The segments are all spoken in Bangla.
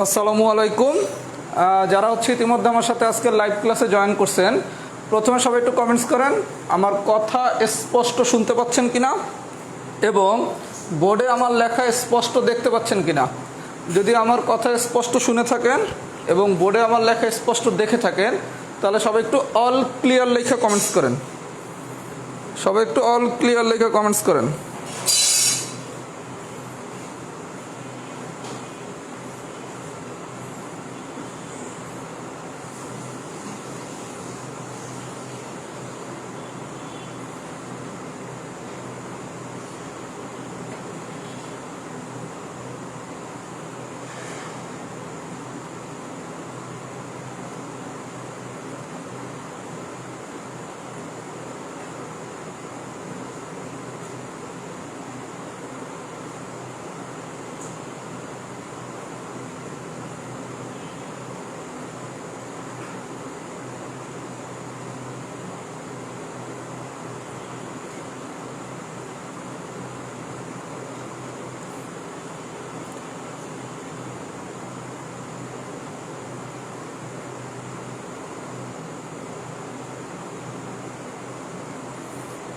আসসালামু আলাইকুম। যারা ইতিমধ্যে আমার সাথে আজকে লাইভ ক্লাসে জয়েন করছেন, প্রথমে সবাই একটু কমেন্টস করেন আমার কথা স্পষ্ট শুনতে পাচ্ছেন কিনা এবং বোর্ডে আমার লেখা স্পষ্ট দেখতে পাচ্ছেন কিনা। যদি আমার কথা স্পষ্ট শুনে থাকেন এবং বোর্ডে আমার লেখা স্পষ্ট দেখে থাকেন, তাহলে সবাই একটু অল ক্লিয়ার লেখা কমেন্টস করেন। সবাই একটু অল ক্লিয়ার লেখা কমেন্টস করেন।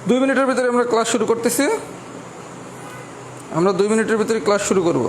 দুই মিনিটের ভিতরে আমরা ক্লাস শুরু করতেছি। আমরা 2 মিনিটের ভিতরে ক্লাস শুরু করব।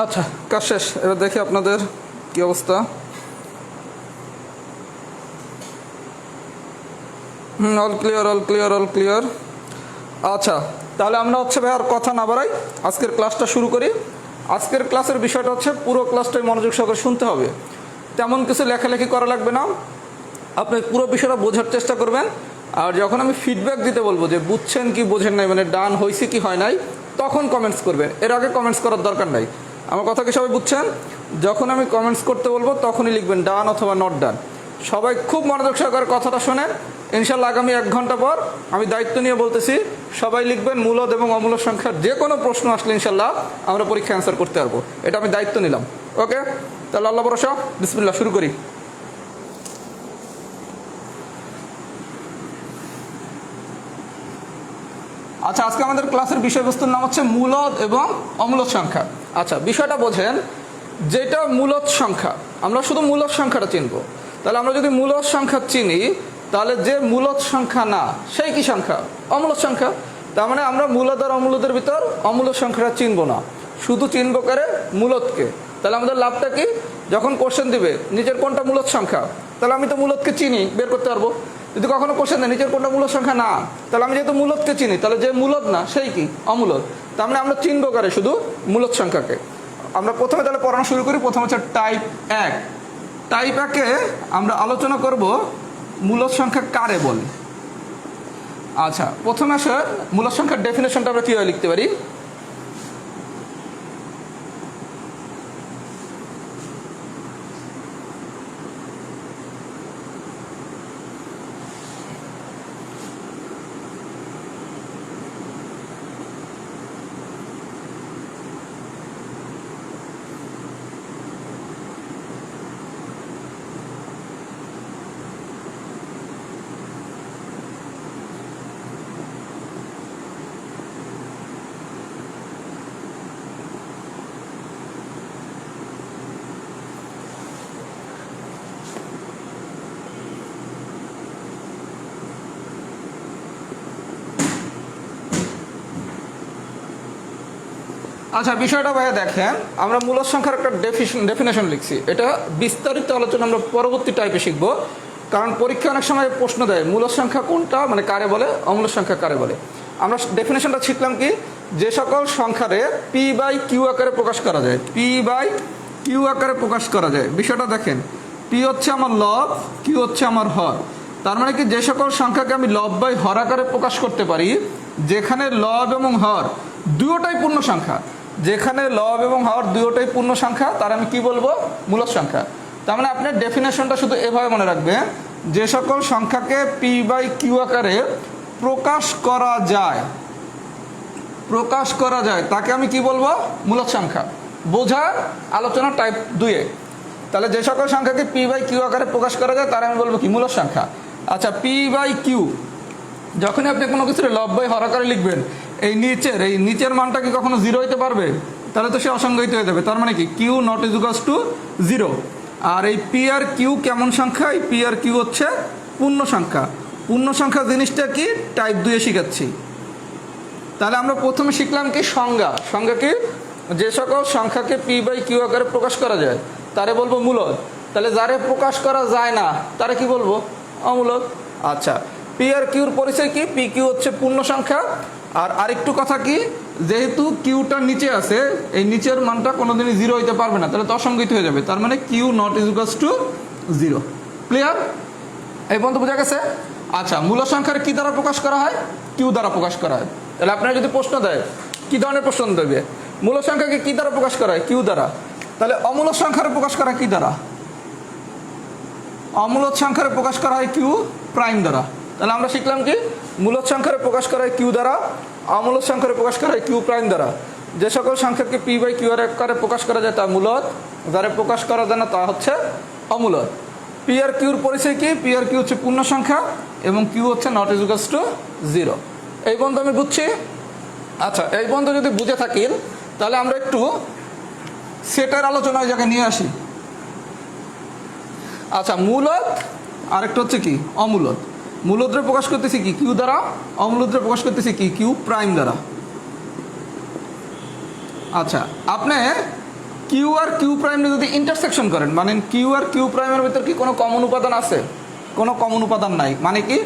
আচ্ছা, কাজ শেষ। এবার দেখি আপনাদের কি অবস্থা। All clear, all clear, all clear. আচ্ছা, তাহলে আমরা ভাই আর কথা না বাড়াই, আজকের ক্লাসটা শুরু করি। আজকের ক্লাসের বিষয়টা পুরো ক্লাসটাই মনোযোগ সহকারে শুনতে হবে। তেমন কিছু লেখালেখি করা লাগবে না, আপনি পুরো বিষয়টা বোঝার চেষ্টা করবেন। আর যখন আমি ফিডব্যাক দিতে বলবো যে বুঝছেন কি বোঝেন নাই, মানে ডান হয়েছে কি হয় নাই, তখন কমেন্টস করবেন। এর আগে কমেন্টস করার দরকার নাই। আমার কথা কি সবাই বুঝছেন? যখন আমি কমেন্টস করতে বলবো তখনই লিখবেন ডান অথবা নট ডান। সবাই খুব মনোযোগ সহকারে কথাটা শোনেন। ইনশাল্লাহ আগামী 1 ঘন্টা পর আমি দায়িত্ব নিয়ে বলতেছি, সবাই লিখবেন মূলদ এবং অমূলদ সংখ্যার যে কোনো প্রশ্ন আসলে ইনশাল্লাহ আমরা পরীক্ষা অ্যান্সার করতে পারবো। এটা আমি দায়িত্ব নিলাম। ওকে, তাহলে আল্লাহ ভরসা, বিসমিল্লাহ, শুরু করি। আচ্ছা, আজকে আমাদের ক্লাসের বিষয়বস্তুর নাম মূলদ এবং অমূলদ সংখ্যা। আচ্ছা, বিষয়টা বোঝেন, যেটা মূলদ সংখ্যা, আমরা শুধু মূলদ সংখ্যাটা চিনব। তাহলে আমরা যদি মূলদ সংখ্যা চিনি, তাহলে যে মূলদ সংখ্যা না সেই কি সংখ্যা? অমূলদ সংখ্যা। তার মানে আমরা মূলদ আর অমূলদের ভিতর অমূলদ সংখ্যাটা চিনব না, শুধু চিনব করে মূলদকে। তাহলে আমাদের লাভটা কি? যখন কোশ্চেন দিবে নিচের কোনটা মূলদ সংখ্যা, তাহলে আমি তো মূলদকে চিনি, বের করতে পারবো। যদি কখনো কোশ্চেন দেয় নিচের কোনটা মূলদ সংখ্যা না, তাহলে আমি যেহেতু মূলদকে চিনি, তাহলে যে মূলদ না সেই কি? অমূলদ। তার মানে আমরা চিনব করে শুধু মূলদ সংখ্যাকে। আমরা প্রথমে তাহলে পড়ানো শুরু করি। প্রথমে টাইপ 1। টাইপ 1-এ আমরা আলোচনা করব মূলদ সংখ্যা কারে বলে। আচ্ছা, প্রথমে আসে মূলদ সংখ্যার ডেফিনেশনটা আমরা কীভাবে লিখতে পারি। আচ্ছা, বিষয়টা ভাইয়া দেখেন, আমরা মূলদ সংখ্যার একটা ডেফিনেশন লিখছি। এটা বিস্তারিত আলোচনা আমরা পরবর্তী টাইপে শিখব, কারণ পরীক্ষা অনেক সময় প্রশ্ন দেয় মূলদ সংখ্যা কোনটা, মানে কারে বলে, অমূলদ সংখ্যা কারে বলে। আমরা ডেফিনেশনটা শিখলাম কি, যে সকল সংখ্যারে পি বাই কিউ আকারে প্রকাশ করা যায়, পি বাই কিউ আকারে প্রকাশ করা যায়। বিষয়টা দেখেন, পি হচ্ছে আমার লব, কিউ হচ্ছে আমার হর। তার মানে কি, যে সকল সংখ্যাকে আমি লব বাই হর আকারে প্রকাশ করতে পারি, যেখানে লব এবং হর দুটোটাই পূর্ণ সংখ্যা, যেখানে লব এবং হর দুটোই পূর্ণ সংখ্যা তার আমি কি বলবো, মূলদ সংখ্যা। তার মানে আপনার ডেফিনেশনটা শুধু এভাবে মনে রাখবেন, যে সকল সংখ্যাকে পি বাই কিউ আকারে প্রকাশ করা যায় তাকে আমি কি বলবো, মূলদ সংখ্যা। বোঝা আলোচনা টাইপ 2-এ। তাহলে যে সকল সংখ্যাকে পি বাই কিউ আকারে প্রকাশ করা যায় তার আমি বলবো কি, মূলদ সংখ্যা। আচ্ছা, পি বাই কিউ যখনই আপনি কোনো কিছুর লব বাই হর আকারে লিখবেন, এই নিচের মানটা কি কখনো 0 হইতে পারবে? তাহলে তো সে অসংজ্ঞায়িত হয়ে যাবে। তার মানে কি, কিউ নট ইকুয়ালস টু 0। আর এই পি আর কিউ কেমন সংখ্যা? এই পি আর কিউ হচ্ছে পূর্ণ সংখ্যা। পূর্ণ সংখ্যা জিনিসটা কি, টাইপ 2-এ শিখাচ্ছি। তাহলে আমরা প্রথমে শিখলাম কি, সংজ্ঞা কি, যে সকল সংখ্যাকে পি বাই কিউ আকারে প্রকাশ করা যায় তারে বলবো মূলদ। তাহলে যারে প্রকাশ করা যায় না তারে কি বলবো, অমূলদ। আচ্ছা, পি আর কিউর পরিচয় কি, পি কিউ হচ্ছে পূর্ণ সংখ্যা। আর আরেকটু কথা কি, যেহেতু কিউটা নিচে আছে, এই নিচের মানটা কোনোদিনই 0 হইতে পারবে না, তাহলে তো অসংজ্ঞায়িত হয়ে যাবে। তার মানে Q not equals to 0। Clear? এই পর্যন্ত বোঝা গেছে? আচ্ছা, মূল সংখ্যার কি দ্বারা প্রকাশ করা হয়, কিউ দ্বারা প্রকাশ করা হয়। তাহলে আপনারা যদি প্রশ্ন দেয়, কি ধরনের প্রশ্ন দেবে, মূল সংখ্যাকে কি দ্বারা প্রকাশ করা হয়, কিউ দ্বারা। তাহলে অমূল সংখ্যার প্রকাশ করা কি দ্বারা, অমূলদ সংখ্যার প্রকাশ করা হয় কিউ প্রাইম দ্বারা। তাহলে আমরা শিখলাম কি, মূলদ সংখ্যার প্রকাশ করা হয় কিউ দ্বারা, অমূলদ সংখ্যার প্রকাশ করা হয় কিউ প্রাইম দ্বারা। যে সকল সংখ্যাকে পি বাই কিউ এর আকারে প্রকাশ করা যায় তা মূলদ, যারা প্রকাশ করা যায় না তা হচ্ছে অমূলদ। পি আর কিউর পরিচয় কি, পি আর কিউ হচ্ছে পূর্ণ সংখ্যা এবং কিউ হচ্ছে নট ইকুয়ালস টু 0। এই পর্যন্ত আমি বুঝছি। আচ্ছা, এই পর্যন্ত যদি বুঝে থাকেন তাহলে আমরা একটু সেটের আলোচনা ওই জায়গায় নিয়ে আসি। আচ্ছা, মূলদ আরেকটা হচ্ছে কি, অমূলদ। মূলদরে প্রকাশ করতেছি কি, কিউ দ্বারা, অমূলদরে প্রকাশ করতেছি কি, কিউ প্রাইম দ্বারা। আচ্ছা, আপনি কিউ আর কিউ প্রাইম যদি ইন্টারসেকশন করেন, মানে কিউ আর কিউ প্রাইমের ভিতর কি কোনো কমন উপাদান আছে? কোনো কমন উপাদান নাই। মানে কি,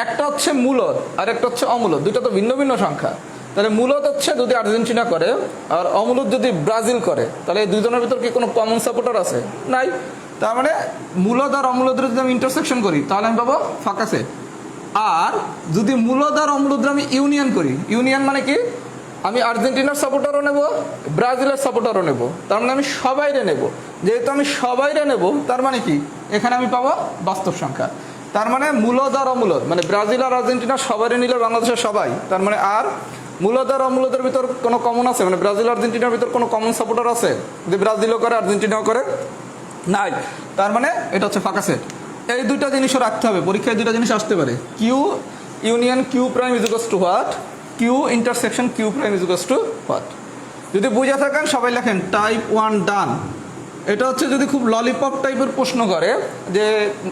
একটা হচ্ছে মূলদ আর একটা হচ্ছে অমূলদ, দুইটা তো ভিন্ন ভিন্ন সংখ্যা। তাহলে মূলদ হচ্ছে যদি আর্জেন্টিনা করে আর অমূলদ যদি ব্রাজিল করে, তাহলে এই দুজনের ভিতর কি কোনো কমন সাপোর্টার আছে? নাই। তার মানে মূলদ আর অমূলদের যদি আমি ইন্টারসেকশন করি তাহলে আমি পাবো ফাঁকা সেট। আর যদি মূলদ আর অমূলদের আমি ইউনিয়ন করি, ইউনিয়ন মানে কি, আমি আর্জেন্টিনার সাপোর্টারও নেব, ব্রাজিলের সাপোর্টারও নেব, তার মানে আমি সবাইরে নেব। যেহেতু আমি সবাইরে নেব তার মানে কি, এখানে আমি পাবো বাস্তব সংখ্যা। তার মানে মূলদ আর অমূলদ, মানে ব্রাজিল আর আর্জেন্টিনা সবাইরে নিলে বাংলাদেশের সবাই। তার মানে আর মূলদ আর অমূলদের ভিতর কোনো কমন আছে, মানে ব্রাজিল আর্জেন্টিনার ভিতর কোনো কমন সাপোর্টার আছে যে ব্রাজিলও করে আর্জেন্টিনাও করে? নাই। তার মানে এটা হচ্ছে ফাঁকা সেট। এই দুইটা জিনিসও রাখতে হবে, পরীক্ষায় দুইটা জিনিস আসতে পারে, Q union Q prime is equals to what, Q intersection Q prime is equals to what. যদি বুঝে থাকেন সবাই লেখেন টাইপ 1 ডান। এটা হচ্ছে যদি খুব ললিপপ টাইপের প্রশ্ন করে যে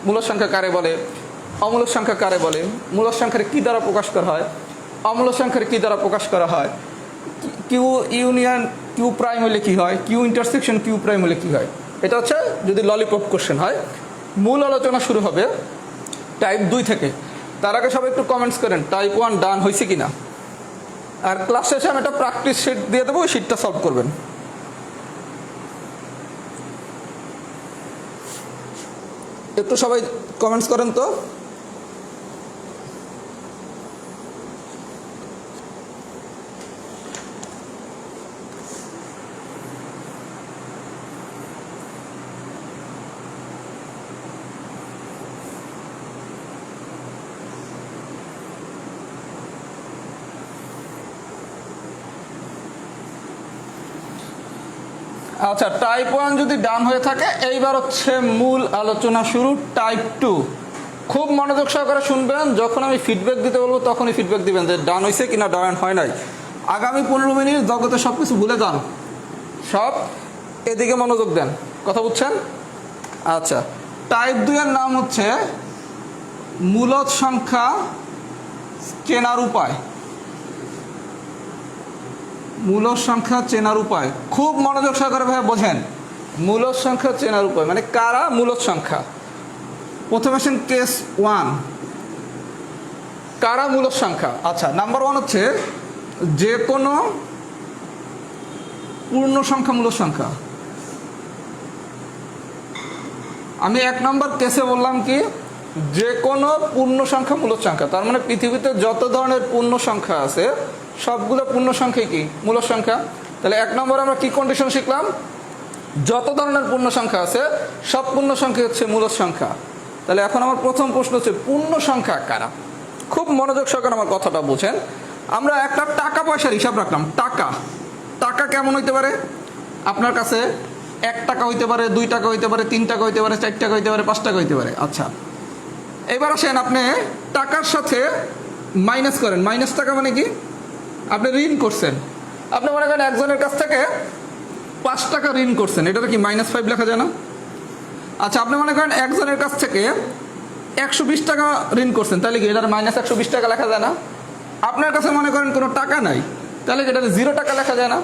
মূলদ সংখ্যা কারে বলে, অমূলদ সংখ্যা কারে বলে, মূলদ সংখ্যার কী দ্বারা প্রকাশ করা হয়, অমূলদ সংখ্যার কী দ্বারা প্রকাশ করা হয়, কিউ ইউনিয়ন কিউ প্রাইম হলে কী হয়, কিউ ইন্টারসেকশন কিউ প্রাইম হলে কী হয়, এটা হচ্ছে যদি ললিপপ কোশ্চেন হয়। মূল আলোচনা শুরু হবে টাইপ 2 থেকে। তার আগে সবাই একটু কমেন্টস করেন টাইপ 1 ডান হয়েছে কিনা। আর ক্লাস শেষে আমি একটা প্র্যাকটিস শিট দিয়ে দেবো, ওই শিটটা সলভ করবেন। একটু সবাই কমেন্টস করেন তো। আচ্ছা, টাইপ 1 যদি ডান হয়ে থাকে, এইবার হচ্ছে মূল আলোচনা শুরু, টাইপ 2। খুব মনোযোগ সহকারে শুনবেন, যখন আমি ফিডব্যাক দিতে বলবো তখনই ফিডব্যাক দিবেন যে ডান হয়েছে কিনা ডান হয় নাই। আগামী 15 মিনিট জগতে সব কিছু ভুলে যান, সব এদিকে মনোযোগ দেন, কথা বুঝছেন? আচ্ছা, টাইপ 2 এর নাম হচ্ছে মূলদ সংখ্যা চেনার উপায়। মূলদ সংখ্যা চেনার উপায় খুব মনোযোগ সহকারে ভাবে বোঝেন। মূলদ সংখ্যা চেনার উপায় মানে কারা মূলদ সংখ্যা। প্রথমে আসেন কেস 1, কারা মূলদ সংখ্যা। আচ্ছা, নাম্বার 1 হচ্ছে যে কোনো পূর্ণ সংখ্যা মূলদ সংখ্যা। আমি 1 নম্বর কেসে বললাম কি, যে কোনো পূর্ণ সংখ্যা মূলদ সংখ্যা। তার মানে পৃথিবীতে যত ধরনের পূর্ণ সংখ্যা আছে সবগুলো পূর্ণ সংখ্যা কি মূলদ সংখ্যা। তাহলে 1 নম্বরে আমরা কি কন্ডিশন শিখলাম, যত ধরনের পূর্ণ সংখ্যা আছে সব পূর্ণ সংখ্যা হচ্ছে মূলদ সংখ্যা। তাহলে এখন আমার প্রথম প্রশ্ন হচ্ছে পূর্ণ সংখ্যা কারা। খুব মনোযোগ সহকারে আমার কথাটা বোঝেন। আমরা একটা টাকা পয়সার হিসাব রাখলাম। টাকা কেমন হইতে পারে, আপনার কাছে 1 টাকা হইতে পারে, 2 টাকা হইতে পারে, 3 টাকা হইতে পারে, 4 টাকা হইতে পারে, 5 টাকা হইতে পারে। আচ্ছা, এবার আসেন আপনি টাকার সাথে মাইনাস করেন। মাইনাস টাকা মানে কি, আপনি ঋণ করছেন। আপনি মনে করেন একজনের কাছ থেকে 5 টাকা ঋণ করছেন, এটা কি -5 লেখা যায় না? আচ্ছা, আপনি মনে করেন একজনের কাছ থেকে 120 টাকা ঋণ করছেন, তাহলে কি এটার -120 টাকা লেখা যায় না? আপনার কাছে মনে করেন কোনো টাকা নাই, তাহলে কি এটার 0 টাকা লেখা যায় না?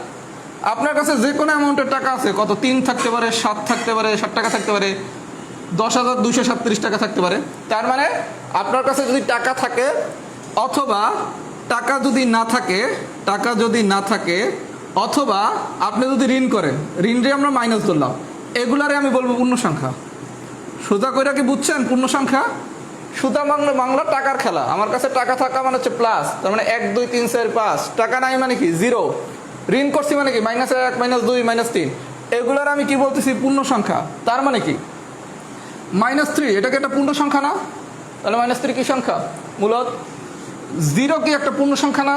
আপনার কাছে যে কোনো অ্যামাউন্টের টাকা আছে, কত 3 থাকতে পারে, 7 থাকতে পারে, 60 টাকা থাকতে পারে, 10,237 টাকা থাকতে পারে। তার মানে আপনার কাছে যদি টাকা থাকে অথবা টাকা যদি না থাকে অথবা আপনি যদি ঋণ করেন, ঋণরে আমরা মাইনাস ধরলাম, এগুলারে আমি বলবো পূর্ণ সংখ্যা। সোজা কইরা কি বুঝছেন পূর্ণ সংখ্যা? সুতা বাংলা টাকার খেলা। আমার কাছে টাকা থাকা মানে হচ্ছে প্লাস, তার মানে 1 2 3 4 5। টাকা নাই মানে কি 0। ঋণ করছি মানে কি -1 -2 -3। এগুলার আমি কি বলতেছি পূর্ণ সংখ্যা। তার মানে কি -3 এটাকে একটা পূর্ণ সংখ্যা না? তাহলে -3 কি সংখ্যা? মূলদ। 0 কি একটা পূর্ণ সংখ্যা না?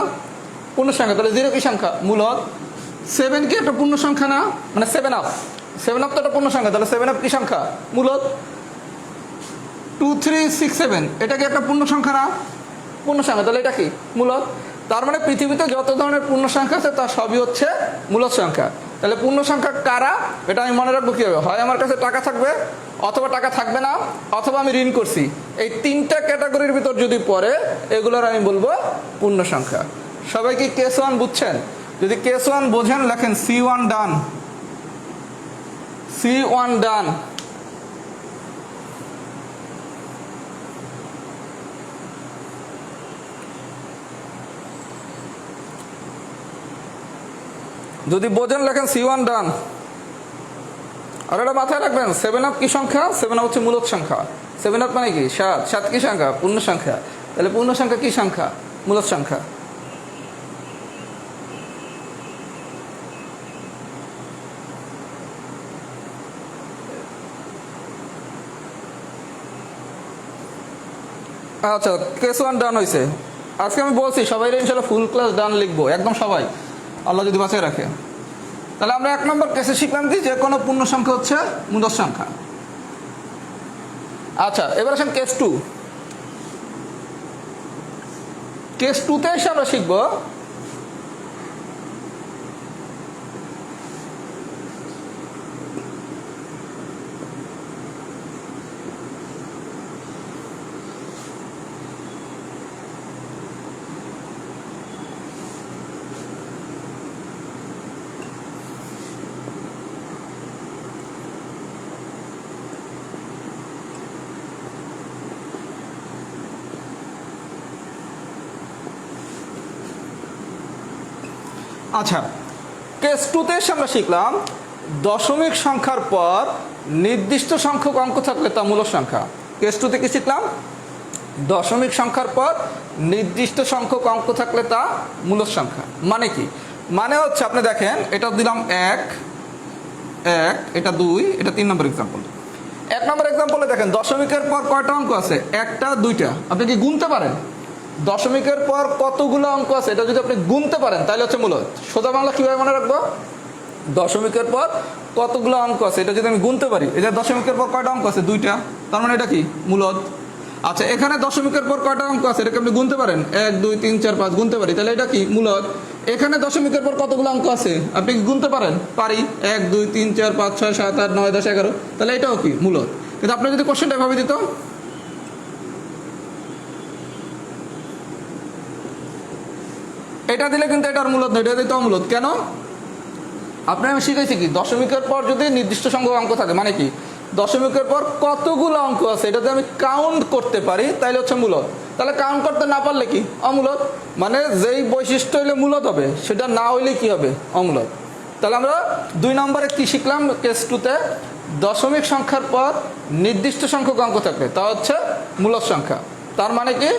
পূর্ণ সংখ্যা। তাহলে 0 কি সংখ্যা? মূলদ। 7 কি একটা পূর্ণ সংখ্যা না? মানে 7 আপ তো একটা পূর্ণ সংখ্যা, তাহলে 7 আপ কি সংখ্যা? মূলদ। 2 3 6 7 এটা কি একটা পূর্ণ সংখ্যা না? পূর্ণ সংখ্যা, তাহলে এটা কি? মূলদ। তার মানে পৃথিবীতে যত ধরনের পূর্ণ সংখ্যা আছে তার সবই হচ্ছে মূলদ সংখ্যা। তাহলে পূর্ণ সংখ্যা কারা, এটা আমি মনে রাখবো কীভাবে? হয় আমার কাছে টাকা থাকবে, অথবা টাকা থাকবে না, অথবা আমি ঋণ করছি। এই 3টা ক্যাটাগরির ভিতর যদি পড়ে, এগুলোর আমি বলবো পূর্ণ সংখ্যা। সবাই কি কেস 1 বুঝছেন? যদি কেস 1 বোঝেন লেখেন C1 ডান। C1 ডান। যদি বোঝেন লেখেন C1 ডান। আর এটা মাথায় রাখবেন, 7 আপ কি সংখ্যা? 7 আপ হচ্ছে মূলদ সংখ্যা। 7 আপ মানে কি 7। 7 কি সংখ্যা? পূর্ণ সংখ্যা। তাহলে পূর্ণ সংখ্যা কি সংখ্যা? মূলদ সংখ্যা। আচ্ছা, কেস 1 ডান হয়েছে। আজকে আমি বলছি সবাই ইনশাল্লাহ ফুল ক্লাস ডান লিখবো, একদম সবাই, আল্লাহ যদি বাঁচিয়ে রাখে। তাহলে আমরা 1 নম্বর কেসে শিখলাম কি, যে কোনো পূর্ণ সংখ্যা হচ্ছে মূলদ সংখ্যা। আচ্ছা, এবার আসেন কেস 2। কেস 2তে এসে আমরা শিখবো আচ্ছা, কেস 2তে এসে আমরা শিখলাম দশমিক সংখ্যার পর নির্দিষ্ট সংখ্যক অঙ্ক থাকলে তা মূলদ সংখ্যা। কেস 2তে কি শিখলাম? দশমিক সংখ্যার পর নির্দিষ্ট সংখ্যক অঙ্ক থাকলে তা মূলদ সংখ্যা। মানে কি? মানে হচ্ছে আপনি দেখেন, এটা দিলাম 1, এটা 2, এটা 3 নম্বর এক্সাম্পল। 1 নম্বর এক্সাম্পলে দেখেন দশমিকের পর কয়টা অঙ্ক আছে? 1টা 2টা। আপনি কি গুনতে পারেন? দশমিকের পর কতগুলো অঙ্ক আছে এটা যদি আপনি গুনতে পারেন তাহলে হচ্ছে মূলদ। সোজা বাংলা কীভাবে মনে রাখবো? দশমিকের পর কতগুলো অঙ্ক আছে এটা যদি আমি গুনতে পারি, এটা দশমিকের পর কয়টা অঙ্ক আছে? 2টা, তার মানে এটা কি? মূলদ। আচ্ছা, এখানে দশমিকের পর কয়টা অঙ্ক আছে এটাকে আপনি গুনতে পারেন? 1 2 3 4 5 গুনতে পারি, তাহলে এটা কি? মূলদ। এখানে দশমিকের পর কতগুলো অঙ্ক আছে আপনি কি গুনতে পারেন? পারি। 1 2 3 4 5 6 7 8 9 10 11, তাহলে এটাও কি? মূলদ। কিন্তু আপনি যদি কোশ্চেনটা এভাবে দিত, এটা দিলে কিন্তু এটার মূলদ নয়, এটা দিতে অমূলদ। কেন? আপনার আমি শিখাইছি কি, দশমিকের পর যদি নির্দিষ্ট সংখ্যক অঙ্ক থাকে মানে কি, দশমিকের পর কতগুলো অঙ্ক আছে এটা যদি আমি কাউন্ট করতে পারি তাহলে হচ্ছে মূলদ। তাহলে কাউন্ট করতে না পারলে কি? অমূলদ। মানে যেই বৈশিষ্ট্য হইলে মূলদ হবে সেটা না হইলে কি হবে? অমূলদ। তাহলে আমরা 2 নম্বরে কি শিখলাম কেস 2তে? দশমিক সংখ্যার পর নির্দিষ্ট সংখ্যক অঙ্ক থাকলে তা হচ্ছে মূলদ সংখ্যা। তার মানে কি,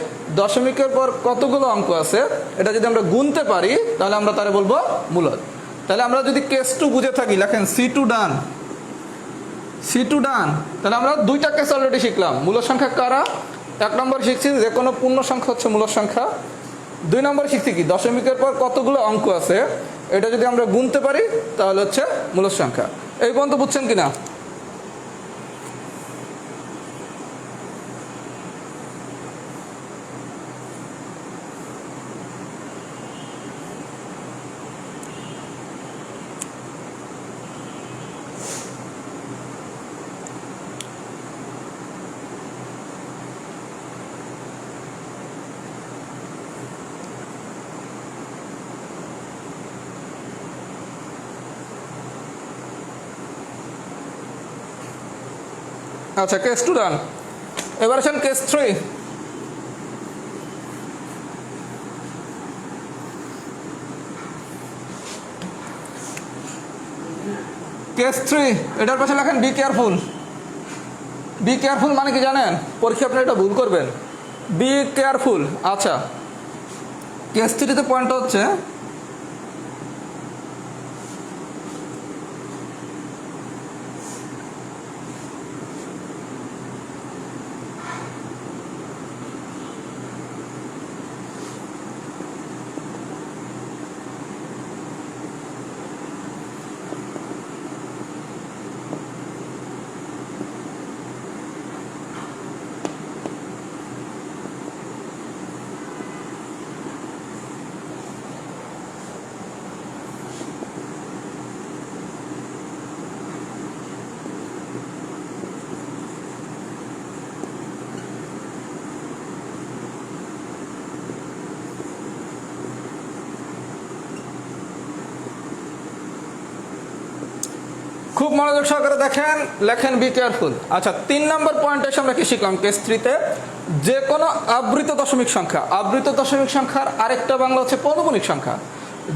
দশমিকের পর কতগুলো অঙ্ক আছে এটা যদি আমরা গুনতে পারি তাহলে আমরা তারে বলবো মূলদ। তাহলে আমরা যদি কেস টু বুঝে থাকি, লেখেন C2 ডান, C2 ডান। তাহলে আমরা দুইটা কেস অলরেডি শিখলাম। মূলদ সংখ্যা কারা? 1 নম্বর শিখছি যে কোনো পূর্ণ সংখ্যা হচ্ছে মূলদ সংখ্যা। 2 নম্বর শিখছি কি দশমিকের পর কতগুলো অঙ্ক আছে এটা যদি আমরা গুনতে পারি তাহলে হচ্ছে মূলদ সংখ্যা। এই পর্যন্ত বুঝছেন কিনা? আচ্ছা, কেস 2 ডান। এবার আসেন কেস 3। কেস 3 এটার পাশে লেখেন বি কেয়ারফুল। বি কেয়ারফুল মানে কি জানেন? পরীক্ষা আপনি এটা ভুল করবেন। Be careful. আচ্ছা, কেস 3 তে পয়েন্ট হচ্ছে খুব মনোযোগ সহকারে দেখেন, লেখেন বি কেয়ারফুল। আচ্ছা, 3 নম্বর পয়েন্টে এসে আমরা কি শিখলাম কেস 3 তে? যে কোনো আবৃত দশমিক সংখ্যা, আবৃত দশমিক সংখ্যার আরেকটা বাংলা হচ্ছে পৌনঃপুনিক সংখ্যা।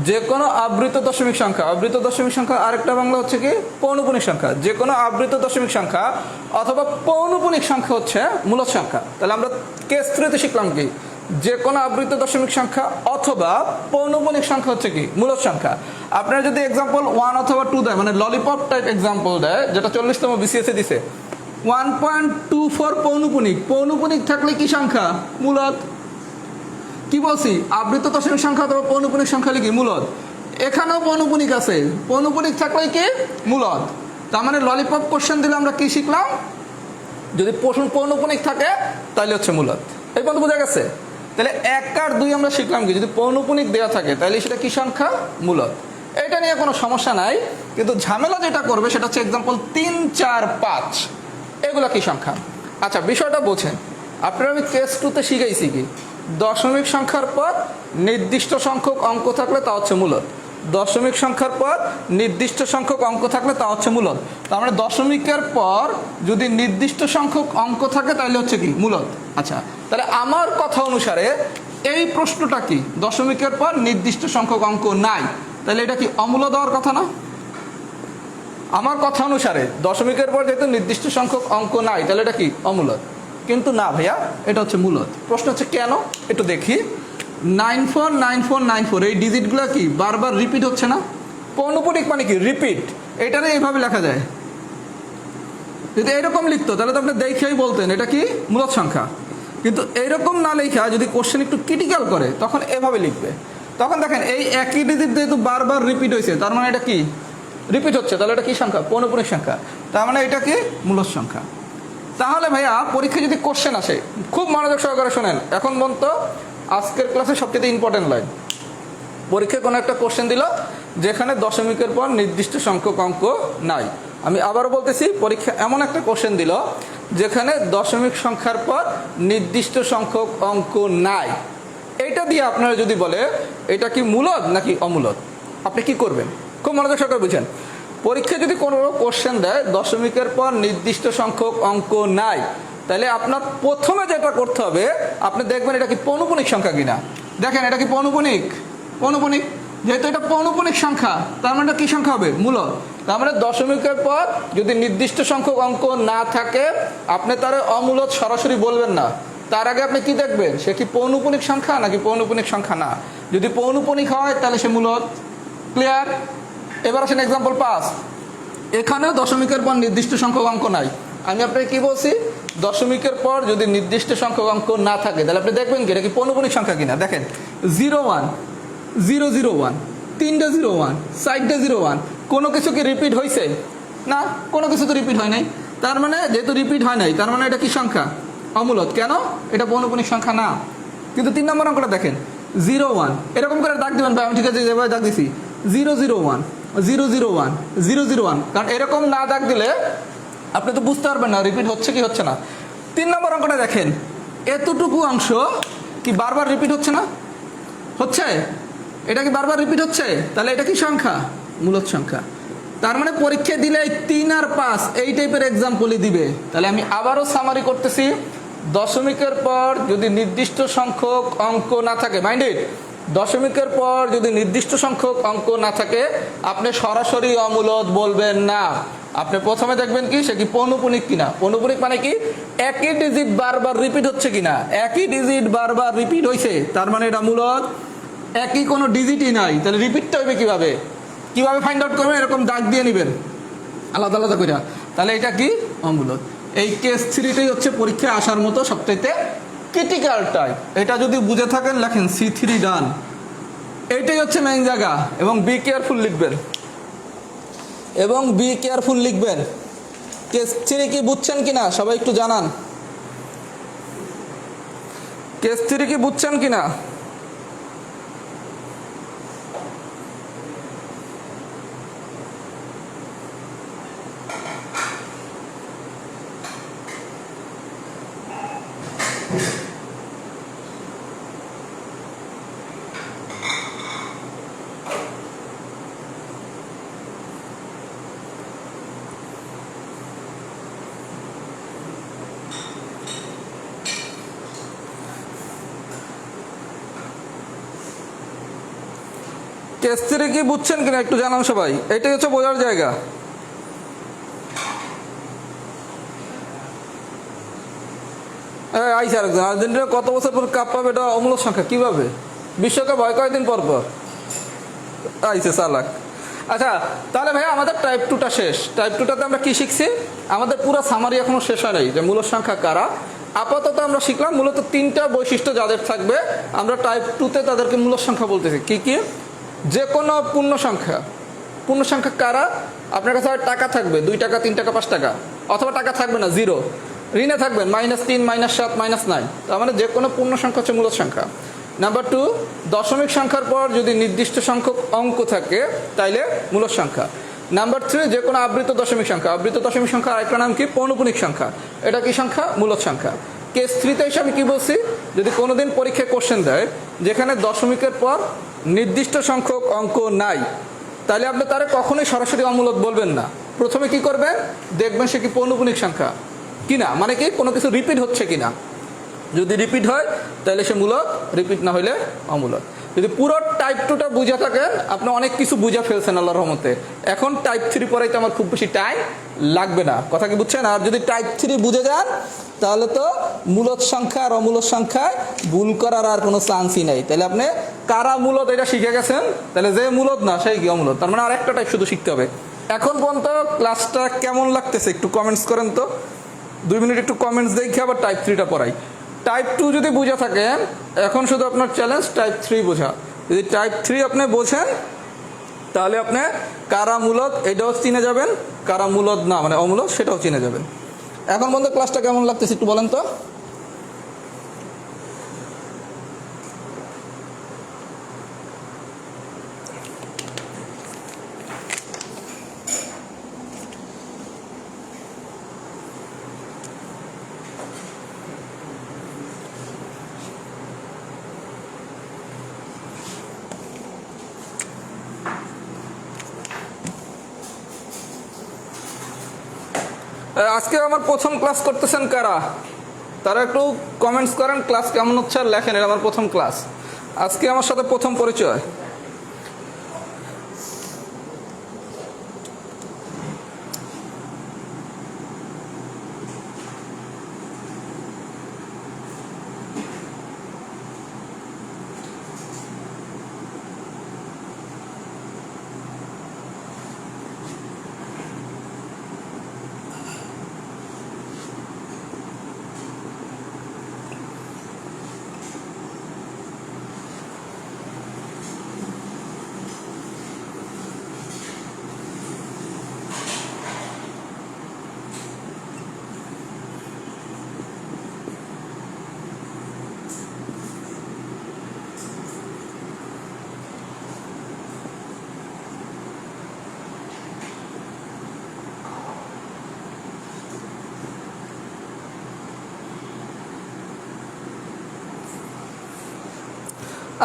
যে কোনো আবৃত দশমিক সংখ্যা, আবৃত দশমিক সংখ্যার আরেকটা বাংলা হচ্ছে কি পৌনঃপুনিক সংখ্যা। যে কোনো আবৃত দশমিক সংখ্যা অথবা পৌনঃপুনিক সংখ্যা হচ্ছে মূলদ সংখ্যা। তাহলে আমরা কেস 3 তে শিখলাম কি যে কোনো আবৃত দশমিক সংখ্যা অথবা পৌনঃপুনিক সংখ্যা হচ্ছে কি মূলদ সংখ্যা। আপনারা যদি এক্সাম্পল 1 অথবা 2 দেয়, মানে ললিপপ টাইপ এক্সাম্পল দেয়, যেটা 40তম বিসিএস এ দিছে, 1.24 পৌনঃপুনিক, পৌনঃপুনিক থাকলে কি সংখ্যা? মূলদ। কি বলছি? আবৃত দশমিক সংখ্যা অথবা পৌনঃপুনিক সংখ্যা লিখি মূলদ। এখানেও পৌনঃপুনিক আছে, পৌনঃপুনিক থাকলে কি মূলদ। তার মানে ললিপপ কোশ্চেন দিলে আমরা কি শিখলাম? যদি পৌনঃপুনিক থাকে তাহলে হচ্ছে মূলদ। এই পর্যন্ত বোঝা গেছে? তাহলে 1 আর 2 আমরা শিখলাম কি যদি পৌনঃপুনিক দেওয়া থাকে তাহলে সেটা কি সংখ্যা? মূলদ। এটা নিয়ে কোনো সমস্যা নাই, কিন্তু ঝামেলা যেটা করবে সেটা হচ্ছে এক্সাম্পল 3, 4, 5 এগুলো কি সংখ্যা। আচ্ছা, বিষয়টা বোঝেন। আপনারা আমি কেস 2 তে শিখাইছি কি দশমিক সংখ্যার পর নির্দিষ্ট সংখ্যক অঙ্ক থাকলে তা হচ্ছে মূলদ। দশমিক সংখ্যার পর নির্দিষ্ট সংখ্যক অঙ্ক থাকলে তা হচ্ছে মূলদ। তার মানে দশমিকের পর যদি নির্দিষ্ট সংখ্যক অঙ্ক থাকে তাহলে হচ্ছে কি মূলদ। আচ্ছা, তাহলে আমার কথা অনুসারে এই প্রশ্নটা কি দশমিকের পর নির্দিষ্ট সংখ্যক অঙ্ক নাই, তাহলে এটা কি অমূলদ হওয়ার কথা না? আমার কথা অনুসারে দশমিকের পর যেহেতু নির্দিষ্ট সংখ্যক অঙ্ক নাই তাহলে এটা কি অমূলদ। কিন্তু না ভাইয়া, এটা হচ্ছে মূলদ। প্রশ্ন হচ্ছে কেন, একটু দেখি। 949494 এই ডিজিটগুলো কি বারবার রিপিট হচ্ছে না? পৌনঃপুনিক মানে কি রিপিট, এটারে এইভাবে লেখা যায়। যদি এইরকম লিখতো তাহলে তো আপনি দেখেই বলতেন এটা কি মূলদ সংখ্যা। কিন্তু এইরকম না লেখা যদি কোশ্চেন একটু ক্রিটিক্যাল করে তখন এভাবে লিখবে। তখন দেখেন এই একই ডিজিট যেহেতু বারবার রিপিট হয়েছে তার মানে এটা কি রিপিট হচ্ছে, তাহলে এটা কি সংখ্যা? পৌনঃপুনিক সংখ্যা। তার মানে এটা কি মূলদ সংখ্যা। তাহলে ভাইয়া পরীক্ষায় যদি কোশ্চেন আসে খুব মনোযোগ সহকারে শোনেন। এখন পর্যন্ত আজকের ক্লাসে সবচেয়ে ইম্পর্টেন্ট লাইন, পরীক্ষায় কোনো একটা কোশ্চেন দিল যেখানে দশমিকের পর নির্দিষ্ট সংখ্যক অঙ্ক নাই। আমি আবারও বলতেছি, পরীক্ষা এমন একটা কোশ্চেন দিল যেখানে দশমিক সংখ্যার পর নির্দিষ্ট সংখ্যক অঙ্ক নাই, এইটা দিয়ে আপনারা যদি বলে এটা কি মূলদ নাকি অমূলদ, আপনি কি করবেন? খুব মনোযোগ সহকারে বুঝেন। পরীক্ষায় যদি কোনো কোশ্চেন দেয় দশমিকের পর নির্দিষ্ট সংখ্যক অঙ্ক নাই, তাহলে আপনার প্রথমে যেটা করতে হবে আপনি দেখবেন এটা কি পৌনঃপুনিক সংখ্যা কিনা। দেখেন এটা কি পৌনঃপুনিক? পৌনঃপুনিক। যেহেতু এটা পৌনঃপুনিক সংখ্যা তার মানে কি সংখ্যা হবে? মূলদ। তার মানে দশমিকের পর যদি নির্দিষ্ট সংখ্যক অঙ্ক না থাকে আপনি তার অমূলদ সরাসরি বলবেন না। তার আগে আপনি কি দেখবেন সে কি পৌনঃপুনিক সংখ্যা নাকি পৌনঃপুনিক সংখ্যা না। যদি পৌনঃপুনিক হয় তাহলে সে মূলদ। ক্লিয়ার? এবার আসেন এক্সাম্পল 5। এখানেও দশমিকের পর নির্দিষ্ট সংখ্যক অঙ্ক নাই। আমি আপনাকে কি বলছি, দশমিকের পর যদি নির্দিষ্ট সংখ্যক অঙ্ক না থাকে তাহলে আপনি দেখবেন কি এটা কি পৌনঃপুনিক সংখ্যা কিনা। দেখেন 01 001, 3টে 01, 4টে 01, কোনো কিছু কি রিপিট হয়েছে? না, কোনো কিছু তো রিপিট হয় নাই। তার মানে যেহেতু রিপিট হয় নাই তার মানে এটা কি সংখ্যা? অমূলত। কেন? এটা পৌনঃপুনিক সংখ্যা না। কিন্তু 3 নম্বর অঙ্কটা দেখেন 01, এরকম করে দাগ দিবেন ভাই, আমি ঠিক আছে যেভাবে দাগ দিছি 001 001 001, কারণ এরকম না দাগ দিলে আপনি তো বুঝতে পারবেন না রিপিট হচ্ছে কি হচ্ছে না। 3 নম্বর অঙ্কটা দেখেন, এতটুকু অংশ কি বারবার রিপিট হচ্ছে না? হচ্ছে। এটা কি বারবার রিপিট হচ্ছে? তাহলে এটা কি সংখ্যা? মূলদ সংখ্যা। তার মানে পরীক্ষা দিলে 3 আর 5 এই টাইপের এক্সাম্পলই দিবে। তাহলে আমি আবারও সামারি করতেছি, দশমিকের পর যদি নির্দিষ্ট সংখ্যক অঙ্ক না থাকে, মাইন্ডেড, দশমিকের পর যদি নির্দিষ্ট সংখ্যক অঙ্ক না থাকে আপনি সরাসরি অমূলদ বলবেন না। আপনি প্রথমে দেখবেন কি সে কি পৌনঃপুনিক কিনা। পৌনঃপুনিক মানে কি একই ডিজিট বারবার রিপিট হচ্ছে কিনা। একই ডিজিট বারবার রিপিট হয়েছে তার মানে এটা মূলদ। একই কোনো ডিজিটই নাই তাহলে রিপিটটা হবে কিভাবে? কিভাবে ফাইন্ড আউট করবেন? এরকম দাগ দিয়ে নেবেন আলাদা আলাদা করে, তাহলে এটা কি অমূলদ। এই কেস 3টাই হচ্ছে পরীক্ষায় আসার মতো সবচাইতে ক্রিটিক্যাল টাইপ। এটা যদি বুঝে থাকেন লেখেন C3 ডান। এইটাই হচ্ছে মেইন জায়গা। এবং বি কেয়ারফুল লিখবেন, এবং বি কেয়ারফুল লিখবেন। কেস 3 কি বুঝছেন কিনা সবাই একটু জানান। কেস 3 কি বুঝছেন কিনা? কেস 3 কি বুঝছেন কিনা একটু জানান সবাই। এটাই হচ্ছে বোঝার জায়গা। আইসার একজন আর্জেন্টিনা কত বছর পর কাপ পাবে এটা অমূলক সংখ্যা কিভাবে? বিশ্বকাপ হয় কয়েকদিন পর পর। আইসে চালাক। আচ্ছা তাহলে ভাইয়া আমাদের টাইপ 2টা শেষ। টাইপ 2টাতে আমরা কি শিখছি? আমাদের পুরো সামারি এখনো শেষ হয় নাই যে মূলদ সংখ্যা কারা। আপাতত আমরা শিখলাম মূলত 3টা বৈশিষ্ট্য যাদের থাকবে আমরা টাইপ 2তে তাদেরকে মূলদ সংখ্যা বলতেছি। কি কি? যে কোনো পূর্ণ সংখ্যা। পূর্ণ সংখ্যা কারা? আপনার কাছে টাকা থাকবে 2 টাকা 3 টাকা 5 টাকা, অথবা টাকা থাকবে না, জিরো। ঋণে থাকবেন -3 -7 -9। তার মানে যে কোনো পূর্ণ সংখ্যা হচ্ছে মূলদ সংখ্যা। নাম্বার 2, দশমিক সংখ্যার পর যদি নির্দিষ্ট সংখ্যক অঙ্ক থাকে তাইলে মূলদ সংখ্যা। নাম্বার 3, যে কোনো আবৃত দশমিক সংখ্যা। আবৃত দশমিক সংখ্যা আরেকটা নাম কি? পৌনঃপুনিক সংখ্যা। এটা কি সংখ্যা? মূলদ সংখ্যা। কেস 3তে এসে আমি কি বলছি, যদি কোনোদিন পরীক্ষায় কোশ্চেন দেয় যেখানে দশমিকের পর নির্দিষ্ট সংখ্যক অঙ্ক নাই তাহলে আপনি তারা কখনোই সরাসরি অমূলদ বলবেন না। প্রথমে কি করবেন? দেখবেন সে কি পৌনঃপুনিক সংখ্যা কিনা, মানে কি কোনো কিছু রিপিট হচ্ছে কিনা। যদি রিপিট হয় তাহলে সে মূলদ, রিপিট না হইলে অমূলদ। যদি পুরো টাইপ 2টা বুঝে থাকেন আপনি অনেক কিছু বুঝে ফেলছেন আল্লাহর রহমতে। এখন টাইপ 3 পড়াইতে আমার খুব বেশি টাইম লাগবে না। কথা কি বুঝছেন? আর যদি টাইপ 3 বুঝে যান তাহলে তো মূলদ সংখ্যা আর অমূলদ সংখ্যায় ভুল করার আর কোনো চান্সই নাই। তাহলে আপনি কারা মূলদ এটা শিখে গেছেন, তাহলে যে মূলদ না সেই কি অমূলদ। তার মানে আরেকটা টাইপ শুধু শিখতে হবে। এখন পর্যন্ত ক্লাসটা কেমন লাগতেছে একটু কমেন্টস করেন তো। 2 মিনিট একটু কমেন্টস দেখে আবার টাইপ 3টা পড়াই। টাইপ 2 যদি বুঝে থাকেন এখন শুধু আপনার চ্যালেঞ্জ টাইপ 3 বোঝা। যদি টাইপ 3 আপনি বোঝেন তাহলে আপনি কারা মূলদ এটাও চিনে যাবেন, কারা মূলদ না মানে অমূলদ সেটাও চিনে যাবেন। এখন পর্যন্ত ক্লাসটা কেমন লাগতেছে একটু বলেন তো। আজকে আমার প্রথম ক্লাস করতেছেন কারা, তারা একটু কমেন্টস করেন ক্লাস কেমন হচ্ছে আর লেখেন এটা আমার প্রথম ক্লাস, আজকে আমার সাথে প্রথম পরিচয়।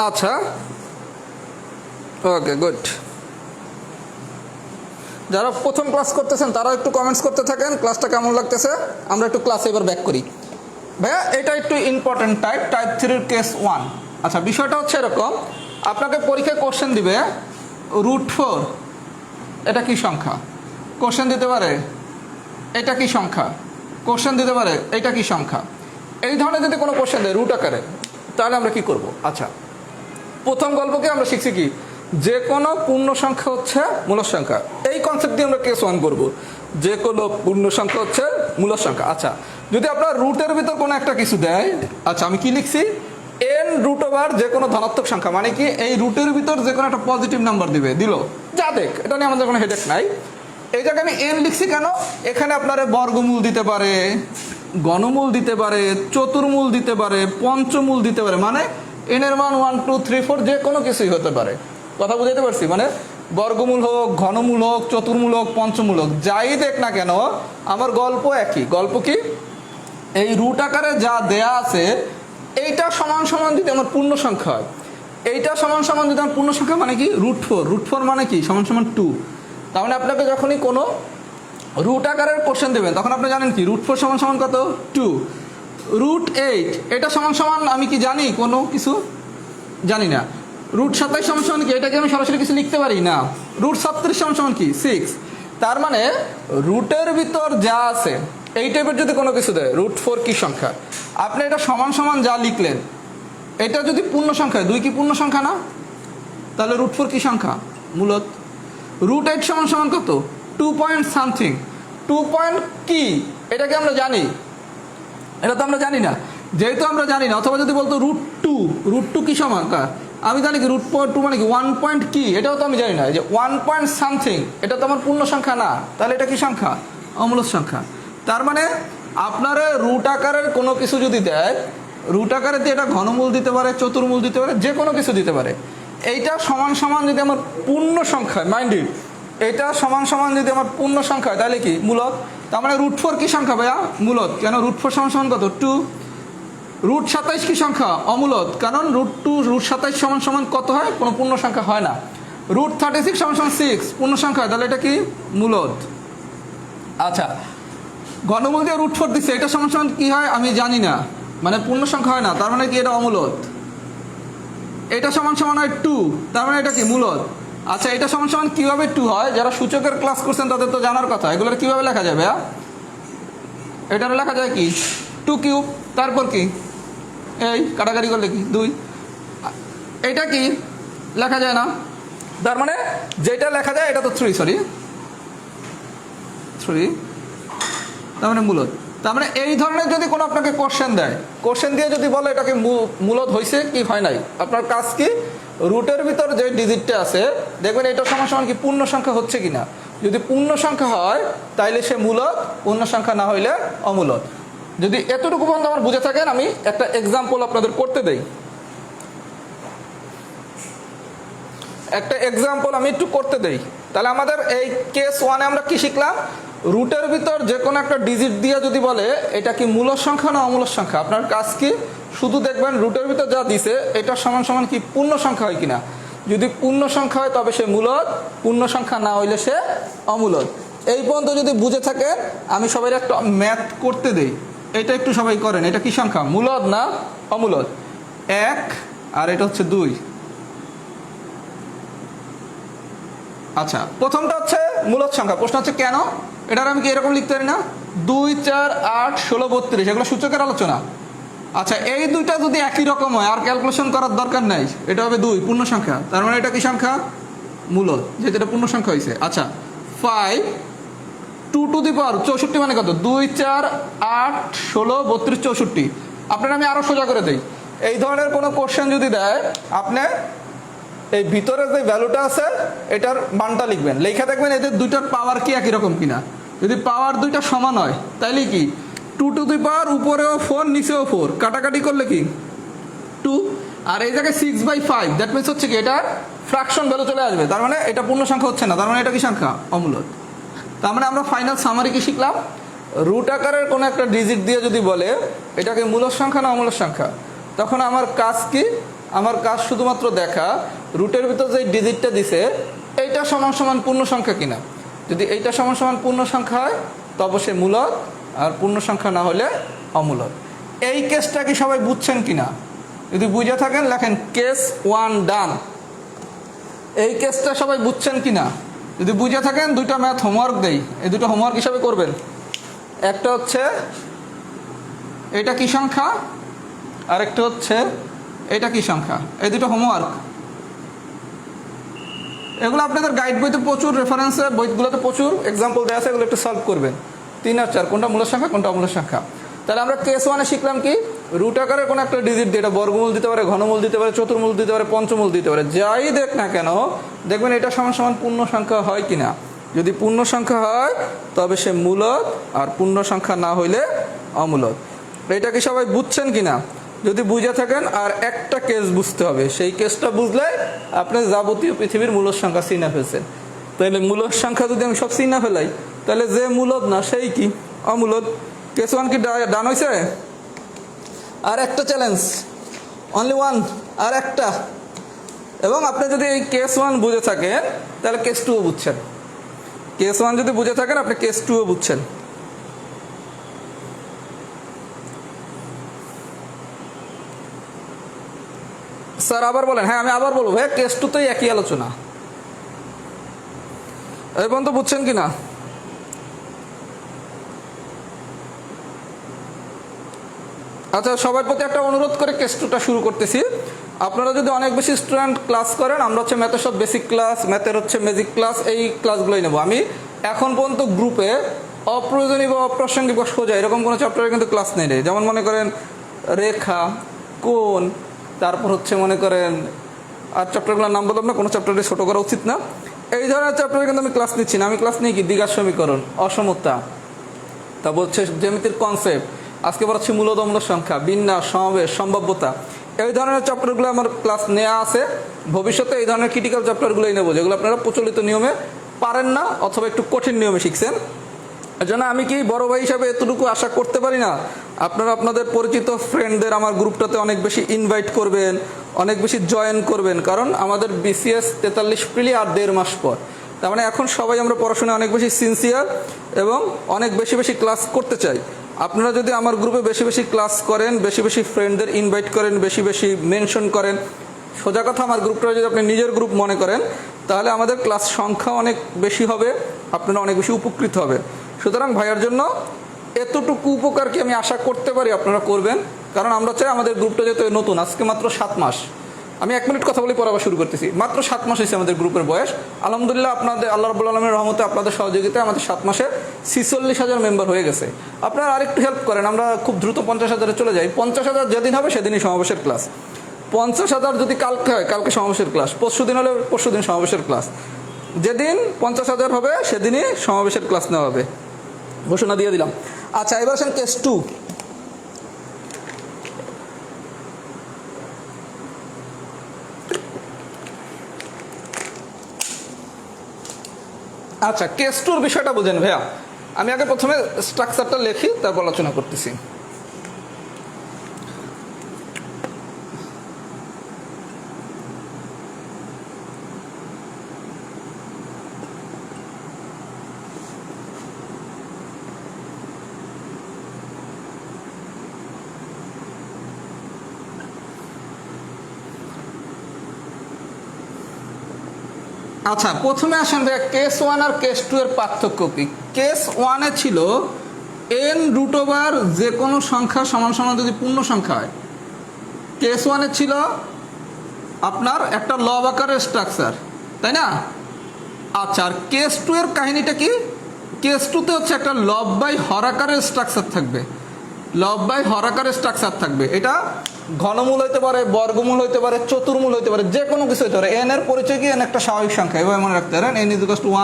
আচ্ছা, ওকে গুড। যারা প্রথম ক্লাস করতেছেন তারা একটু কমেন্টস করতে থাকেন ক্লাসটা কেমন লাগতেছে। আমরা একটু ক্লাসে এবার ব্যাক করি। ভাইয়া এটা একটু ইম্পর্টেন্ট টাইপ 3 কেস 1। আচ্ছা, বিষয়টা হচ্ছে এরকম, আপনাকে পরীক্ষায় কোশ্চেন দিবে √4 এটা কি সংখ্যা, কোশ্চেন দিতে পারে এটা কি সংখ্যা, কোশ্চেন দিতে পারে এটা কি সংখ্যা। এই ধরনের যদি কোনো কোশ্চেন দেয় রুট আকারে, তাহলে আমরা কি করব? আচ্ছা, প্রথম গল্পকে আমরা শিখছি কি, যে কোনো পূর্ণ সংখ্যা হচ্ছে মূল সংখ্যা। এই কনসেপ্ট দিয়ে আমরা কেস 1 করব, যে কোনো পূর্ণ সংখ্যা হচ্ছে মূল সংখ্যা। আচ্ছা, যদি আপনার রুটের ভিতর কোনো একটা কিছু দেয়, আচ্ছা আমি কি লিখছি, n√, যে কোনো ধনাত্মক সংখ্যা, মানে কি এই রুটের ভিতর যে কোনো একটা পজিটিভ নাম্বার দিবে, দিল যা দেখ, এটা নিয়ে আমাদের কোনো হেডেক নাই। এই জায়গায় আমি n লিখছি কেন, এখানে আপনার বর্গমূল দিতে পারে, ঘনমূল দিতে পারে, চতুর্মূল দিতে পারে, পঞ্চমূল দিতে পারে, মানে n এর মান 1 2 3 4 যে কোনো কিছুই হতে পারে। কথা বুঝাইতে পারছি? মানে বর্গমূল হোক, ঘনমূল হোক, চতুর্মূল হোক, পঞ্চমূল হোক, যাই দেখ না কেন আমার গল্প একই। গল্প কি, এই রুট আকারে যা দেয়া আছে এইটা সমান সমান যদি আমার পূর্ণ সংখ্যা হয়, এইটা সমান সমান যদি আমার পূর্ণ সংখ্যা, মানে কি √4 মানে কি সমান সমান 2। তার মানে আপনাকে যখনই কোনো রুট আকারের কোশ্চেন দেবেন তখন আপনি জানেন কি √4 সমান সমান কত, 2। √8 এটা সমান সমান আমি কি জানি কোনো কিছু, জানি না। √27 সমান সমান কি, এটাকে আমি সরাসরি কিছু লিখতে পারি না। √36 সমান সমান কি 6। তার মানে রুটের ভিতর যা আছে এই টাইপের যদি কোনো কিছু দেয়, √4 কি সংখ্যা, আপনি এটা সমান সমান যা লিখলেন এটা যদি পূর্ণ সংখ্যা, 2 কি পূর্ণ সংখ্যা না, তাহলে √4 কি সংখ্যা, মূলত। √8 সমান সমান কত, 2 পয়েন্ট সামথিং। 2 পয়েন্ট কি এটাকে আমরা জানি, এটা তো আমরা জানি না। যেহেতু আমরা জানি না, অথবা যদি বলতো √2 কি সংখ্যা, আমি জানি কি √2 মানে কি 1 পয়েন্ট কি, এটাও তো আমি জানি না। যে 1 পয়েন্ট সামথিং এটা তো আমার পূর্ণ সংখ্যা না, তাহলে এটা কি সংখ্যা, অমূলদ সংখ্যা। তার মানে আপনারা রুট আকারের কোনো কিছু যদি দেয়, রুট আকারে দিয়ে এটা ঘনমূল দিতে পারে, চতুর্মূল দিতে পারে, যে কোনো কিছু দিতে পারে। এইটা সমান সমান যদি আমার পূর্ণ সংখ্যা, মাইন্ডেড, এটা সমান সমান যদি আমার পূর্ণ সংখ্যা, তাহলে কি মূলদ। তার মানে √4 কি সংখ্যা ভাইয়া, মূলদ। কেন, √4 সমান সমান কত, 2। √27 কি সংখ্যা, অমূলদ। কারণ √27 সমান সমান কত হয়, কোনো পূর্ণ সংখ্যা হয় না। √36 সমান সমান 6 পূর্ণ সংখ্যা, তাহলে এটা কি মূলদ। আচ্ছা, ঘনমূল দিয়ে √4 দিচ্ছে, এটা সমান সমান কি হয় আমি জানি না, মানে পূর্ণ সংখ্যা হয় না, তার মানে কি এটা অমূলদ। এটা সমান সমান হয় 2, তার মানে এটা কি মূলদ। আচ্ছা, এটা সমান সমান কিভাবে 2 হয়, যারা সূচকের ক্লাস করছেন তাদের তো জানার কথা, এগুলোর কিভাবে লেখা যাবে। এটারও লেখা যায় কি 2³ তারপর কি এই কাটাকাটি করলে কি 2, এটা কি লেখা যায় না। তার মানে যেটা লেখা যায় এটা তো 3, সরি 3, তার মানে মূলদ। তার মানে এই ধরনের যদি কোনো আপনাকে কোশ্চেন দেয়, কোশ্চেন দিয়ে যদি বলে এটাকে মূলদ হয়েছে কি হয় নাই, আপনার কাজ কি, রুটের ভিতর যে ডিজিটটা আছে দেখবেন এটা সমান সমান কি পূর্ণ সংখ্যা হচ্ছে কিনা। যদি পূর্ণ সংখ্যা হয় তাইলে সে মূলদ, পূর্ণ সংখ্যা না হইলে অমূলদ। যদি এতটুকু পর্যন্ত আমার বুঝে থাকেন, আমি একটা এক্সাম্পল আপনাদের করতে দেই। একটা এক্সাম্পল আমি একটু করতে দেই, তাহলে আমাদের এই কেস 1-এ আমরা কি শিখলাম, রুটের ভিতর যে কোনো একটা ডিজিট দিয়ে যদি বলে এটা কি মূল সংখ্যা না অমূলদ সংখ্যা, আপনার কাজ কি, শুধু দেখবেন রুটের ভিতর যা দিছে এটা সমান সমান কি পূর্ণ সংখ্যা হয় কিনা। যদি পূর্ণ সংখ্যা হয় তবে সে মূলদ, পূর্ণ সংখ্যা না হইলে সে অমূলদ। এই পর্যন্ত যদি বুঝে থাকেন, আমি সবাই একটা ম্যাথ করতে দেই, এটা একটু সবাই করেন। এটা কি সংখ্যা, মূলদ না অমূলদ, 1 আর এটা হচ্ছে 2। আচ্ছা, প্রথমটা হচ্ছে মূলদ সংখ্যা। প্রশ্ন হচ্ছে কেন, এটার আমি কি এরকম লিখতে পারি না, 2 4 8 16 32, এগুলো সূচকের আলোচনা। আচ্ছা, এই দুইটা যদি একই রকম হয় আর ক্যালকুলেশন করার দরকার নাই, এটা হবে 2 পূর্ণ সংখ্যা, তার মানে এটা কি সংখ্যা, মূলদ, যেহেতু এটা পূর্ণ সংখ্যা হয়েছে। আচ্ছা, 5 2 টু দি পাওয়ার 64 মানে কত, 2 4 8 16 32 64। আপনার আমি আরো সোজা করে দেই, এই ধরনের কোনো কোশ্চেন যদি দেয়, আপনি এই ভিতরে যে ভ্যালুটা আছে এটার মানটা লিখবেন, লেখা দেখবেন এদের দুইটার পাওয়ার কি একই রকম কিনা। যদি পাওয়ার দুইটা সমান হয় তাইলে কি 2 টু দি পাওয়ার উপরেও 4 নিচেও 4, কাটাকাটি করলে কি 2, আর এই জায়গায় 6/5, দ্যাট মিনস হচ্ছে কি এটার ফ্র্যাকশন ভ্যালু চলে আসবে, তার মানে এটা পূর্ণ সংখ্যা হচ্ছে না, তার মানে এটা কি সংখ্যা, অমূলদ। তার মানে আমরা ফাইনাল সামারি কি শিখলাম, রুট আকারের কোনো একটা ডিজিট দিয়ে যদি বলে এটাকে মূলদ সংখ্যা না অমূলদ সংখ্যা, তখন আমার কাজ কি, আমার কাজ শুধুমাত্র দেখা রুটের ভিতর যে ডিজিটটা দিছে এইটা সমান সমান পূর্ণ সংখ্যা কিনা। যদি এইটা সমান সমান পূর্ণ সংখ্যা হয় তবে সে মূলদ, আর পূর্ণ সংখ্যা না হলে অমূলদ। এই কেসটা কি সবাই বুঝছেন কিনা? যদি বুঝে থাকেন লেখেন কেস 1 ডান। এই কেসটা সবাই বুঝছেন কিনা? যদি বুঝে থাকেন দুইটা ম্যাথ হোমওয়ার্ক দেই, এই দুটো হোমওয়ার্ক হিসাবে করবেন। একটা হচ্ছে এটা কি সংখ্যা, আর একটা হচ্ছে এটা কি সংখ্যা। এই দুটো হোমওয়ার্ক, এগুলো আপনাদের গাইড বইতে প্রচুর, রেফারেন্সে বইগুলোতে প্রচুর এক্সাম্পল দেওয়া আছে, এগুলো একটু সলভ করবেন। 3 আর 4 কোনটা মূল সংখ্যা কোনটা অমূল সংখ্যা। তাহলে আমরা কেস 1-এ শিখলাম কি, রুট আকারে কোনো একটা ডিজিট দিয়ে, এটা বর্গমূল দিতে পারে, ঘনমূল দিতে পারে, চতুর্মূল দিতে পারে, পঞ্চমূল দিতে পারে, যাই দেখ না কেন দেখবেন এটা সমান সমান পূর্ণ সংখ্যা হয় কিনা। যদি পূর্ণ সংখ্যা হয় তবে সে মূলদ, আর পূর্ণ সংখ্যা না হইলে অমূলদ। এটা কি সবাই বুঝছেন কিনা? যদি বুঝে থাকেন আর একটা কেস বুঝতে হবে, সেই কেসটা বুঝলে আপনি যাবতীয় পৃথিবীর মূলদ সংখ্যা চিনে ফেলছেন। তাহলে মূলদ সংখ্যা যদি আমি সব চিনে ফেলাই তাহলে যে মূলদ না সেই কি অমূলদ। কেস 1 কি ডান হয়েছে? আর একটা চ্যালেঞ্জ, অনলি 1, আর একটা। এবং আপনি যদি এই কেস 1 বুঝে থাকেন তাহলে কেস 2ও বুঝছেন। কেস 1 যদি বুঝে থাকেন আপনি কেস 2ও বুঝছেন। স্যার আবার বলেন। হ্যাঁ আমি আবার বলবো, ভাই কেস 2তেই একই আলোচনা। এই পর্যন্ত বুঝছেন কিনা? আচ্ছা, সবার প্রতি একটা অনুরোধ করে কেস 2টা শুরু করতেছি। আপনারা যদি অনেক বেশি স্টুডেন্ট ক্লাস করেন, আমরা হচ্ছে ম্যাথের সব বেসিক ক্লাস, ম্যাথের হচ্ছে ম্যাজিক ক্লাস, এই ক্লাসগুলোই নেব। আমি এখন পর্যন্ত গ্রুপে অপ্রয়োজনীয় বা অপ্রাসঙ্গিক বা সোজা এরকম কোনো চ্যাপ্টারে কিন্তু ক্লাস নেই। যেমন মনে করেন রেখা, কোণ, তারপর হচ্ছে মনে করেন আর চ্যাপ্টারগুলোর নাম বললাম না, কোনো চ্যাপ্টারে ছোটো করা উচিত না। এই ধরনের চ্যাপ্টারে কিন্তু আমি ক্লাস নিচ্ছি না। আমি ক্লাস নিই কি দ্বিঘাত সমীকরণ, অসমতা, তারপর হচ্ছে জ্যামিতির কনসেপ্ট, আজকে পড়াচ্ছি মূলদ অমূলদ সংখ্যা, বিন্যাস, সমাবেশ, সম্ভাব্যতা। এই ধরনের চ্যাপ্টারগুলো আমার ক্লাস নেওয়া আছে। ভবিষ্যতে এই ধরনের ক্রিটিক্যাল চ্যাপ্টারগুলোই নেবো, যেগুলো আপনারা প্রচলিত নিয়মে পারেন না অথবা একটু কঠিন নিয়মে শিখছেন। এর জন্য আমি কি বড় ভাই হিসাবে এতটুকু আশা করতে পারি না, আপনারা আপনাদের পরিচিত ফ্রেন্ডদের আমার গ্রুপটাতে অনেক বেশি ইনভাইট করবেন, অনেক বেশি জয়েন করবেন। কারণ আমাদের BCS 43 প্রিলি আর 1.5 মাস পর। তার মানে এখন সবাই আমরা পড়াশোনায় অনেক বেশি সিনসিয়ার এবং অনেক বেশি বেশি ক্লাস করতে চাই। আপনারা যদি আমার গ্রুপে বেশি বেশি ক্লাস করেন, বেশি বেশি ফ্রেন্ডদের ইনভাইট করেন, বেশি বেশি মেনশন করেন, সোজা কথা আমার গ্রুপটা যদি আপনি নিজের গ্রুপ মনে করেন, তাহলে আমাদের ক্লাস সংখ্যা অনেক বেশি হবে, আপনারা অনেক বেশি উপকৃত হবেন। সুতরাং ভাইয়ার জন্য এতটুকু উপকার কি আমি আশা করতে পারি আপনারা করবেন। কারণ আমরা চাই আমাদের গ্রুপটা যেহেতু নতুন, আজকে মাত্র 7 মাস, আমি 1 মিনিট কথা বলে পরে আবার শুরু করতেছি। মাত্র 7 মাস হয়েছে আমাদের গ্রুপের বয়স। আলহামদুলিল্লাহ আপনাদের আল্লাহ রাব্বুল আলামিনের রহমতে, আপনাদের সহযোগিতায় আমাদের 7 মাসে 46,000 মেম্বার হয়ে গেছে। আপনারা আরেকটু হেল্প করেন, আমরা খুব দ্রুত 50,000-এ চলে যাই। 50,000 যেদিন হবে সেদিনই সমাবেশের ক্লাস। 50,000 যদি কালকে হয়, কালকে সমাবেশের ক্লাস। পরশু দিন হলে পরশু দিন সমাবেশের ক্লাস। যেদিন 50,000 হবে সেদিনই সমাবেশের ক্লাস নেওয়া হবে, ঘোষণা দিয়ে দিলাম। আচ্ছা, এবার আসেন কেস 2। আচ্ছা, কেস 2-র বিষয়টা বুঝেন ভাইয়া। আমি আগে প্রথমে স্ট্রাকচারটা লিখি, তারপর আলোচনা করতেছি। আচ্ছা, প্রথমে আসেন ভাইয়া কেস 1 আর কেস 2 এর পার্থক্য কি। কেস 1-এ ছিল n√ওভার যে কোনো সংখ্যা সমান সমান যদি পূর্ণ সংখ্যা হয়। কেস 1-এ ছিল আপনার একটা লব আকারের স্ট্রাকচার, তাই না? আচ্ছা, আর কেস 2 এর কাহিনীটা কি? কেস 2-তে হচ্ছে একটা লব বাই হর আকারের স্ট্রাকচার থাকবে, লব বাই হর আকারের স্ট্রাকচার থাকবে। এটা ঘনমূল হইতে পারে, বর্গমূল হইতে পারে, চতুর্মূল হইতে পারে, যে কোনো কিছু হইতে পারে। এন এর পরিচয় কি? এন একটা স্বাভাবিক সংখ্যা, এভাবে মনে রাখতে পারেন। n =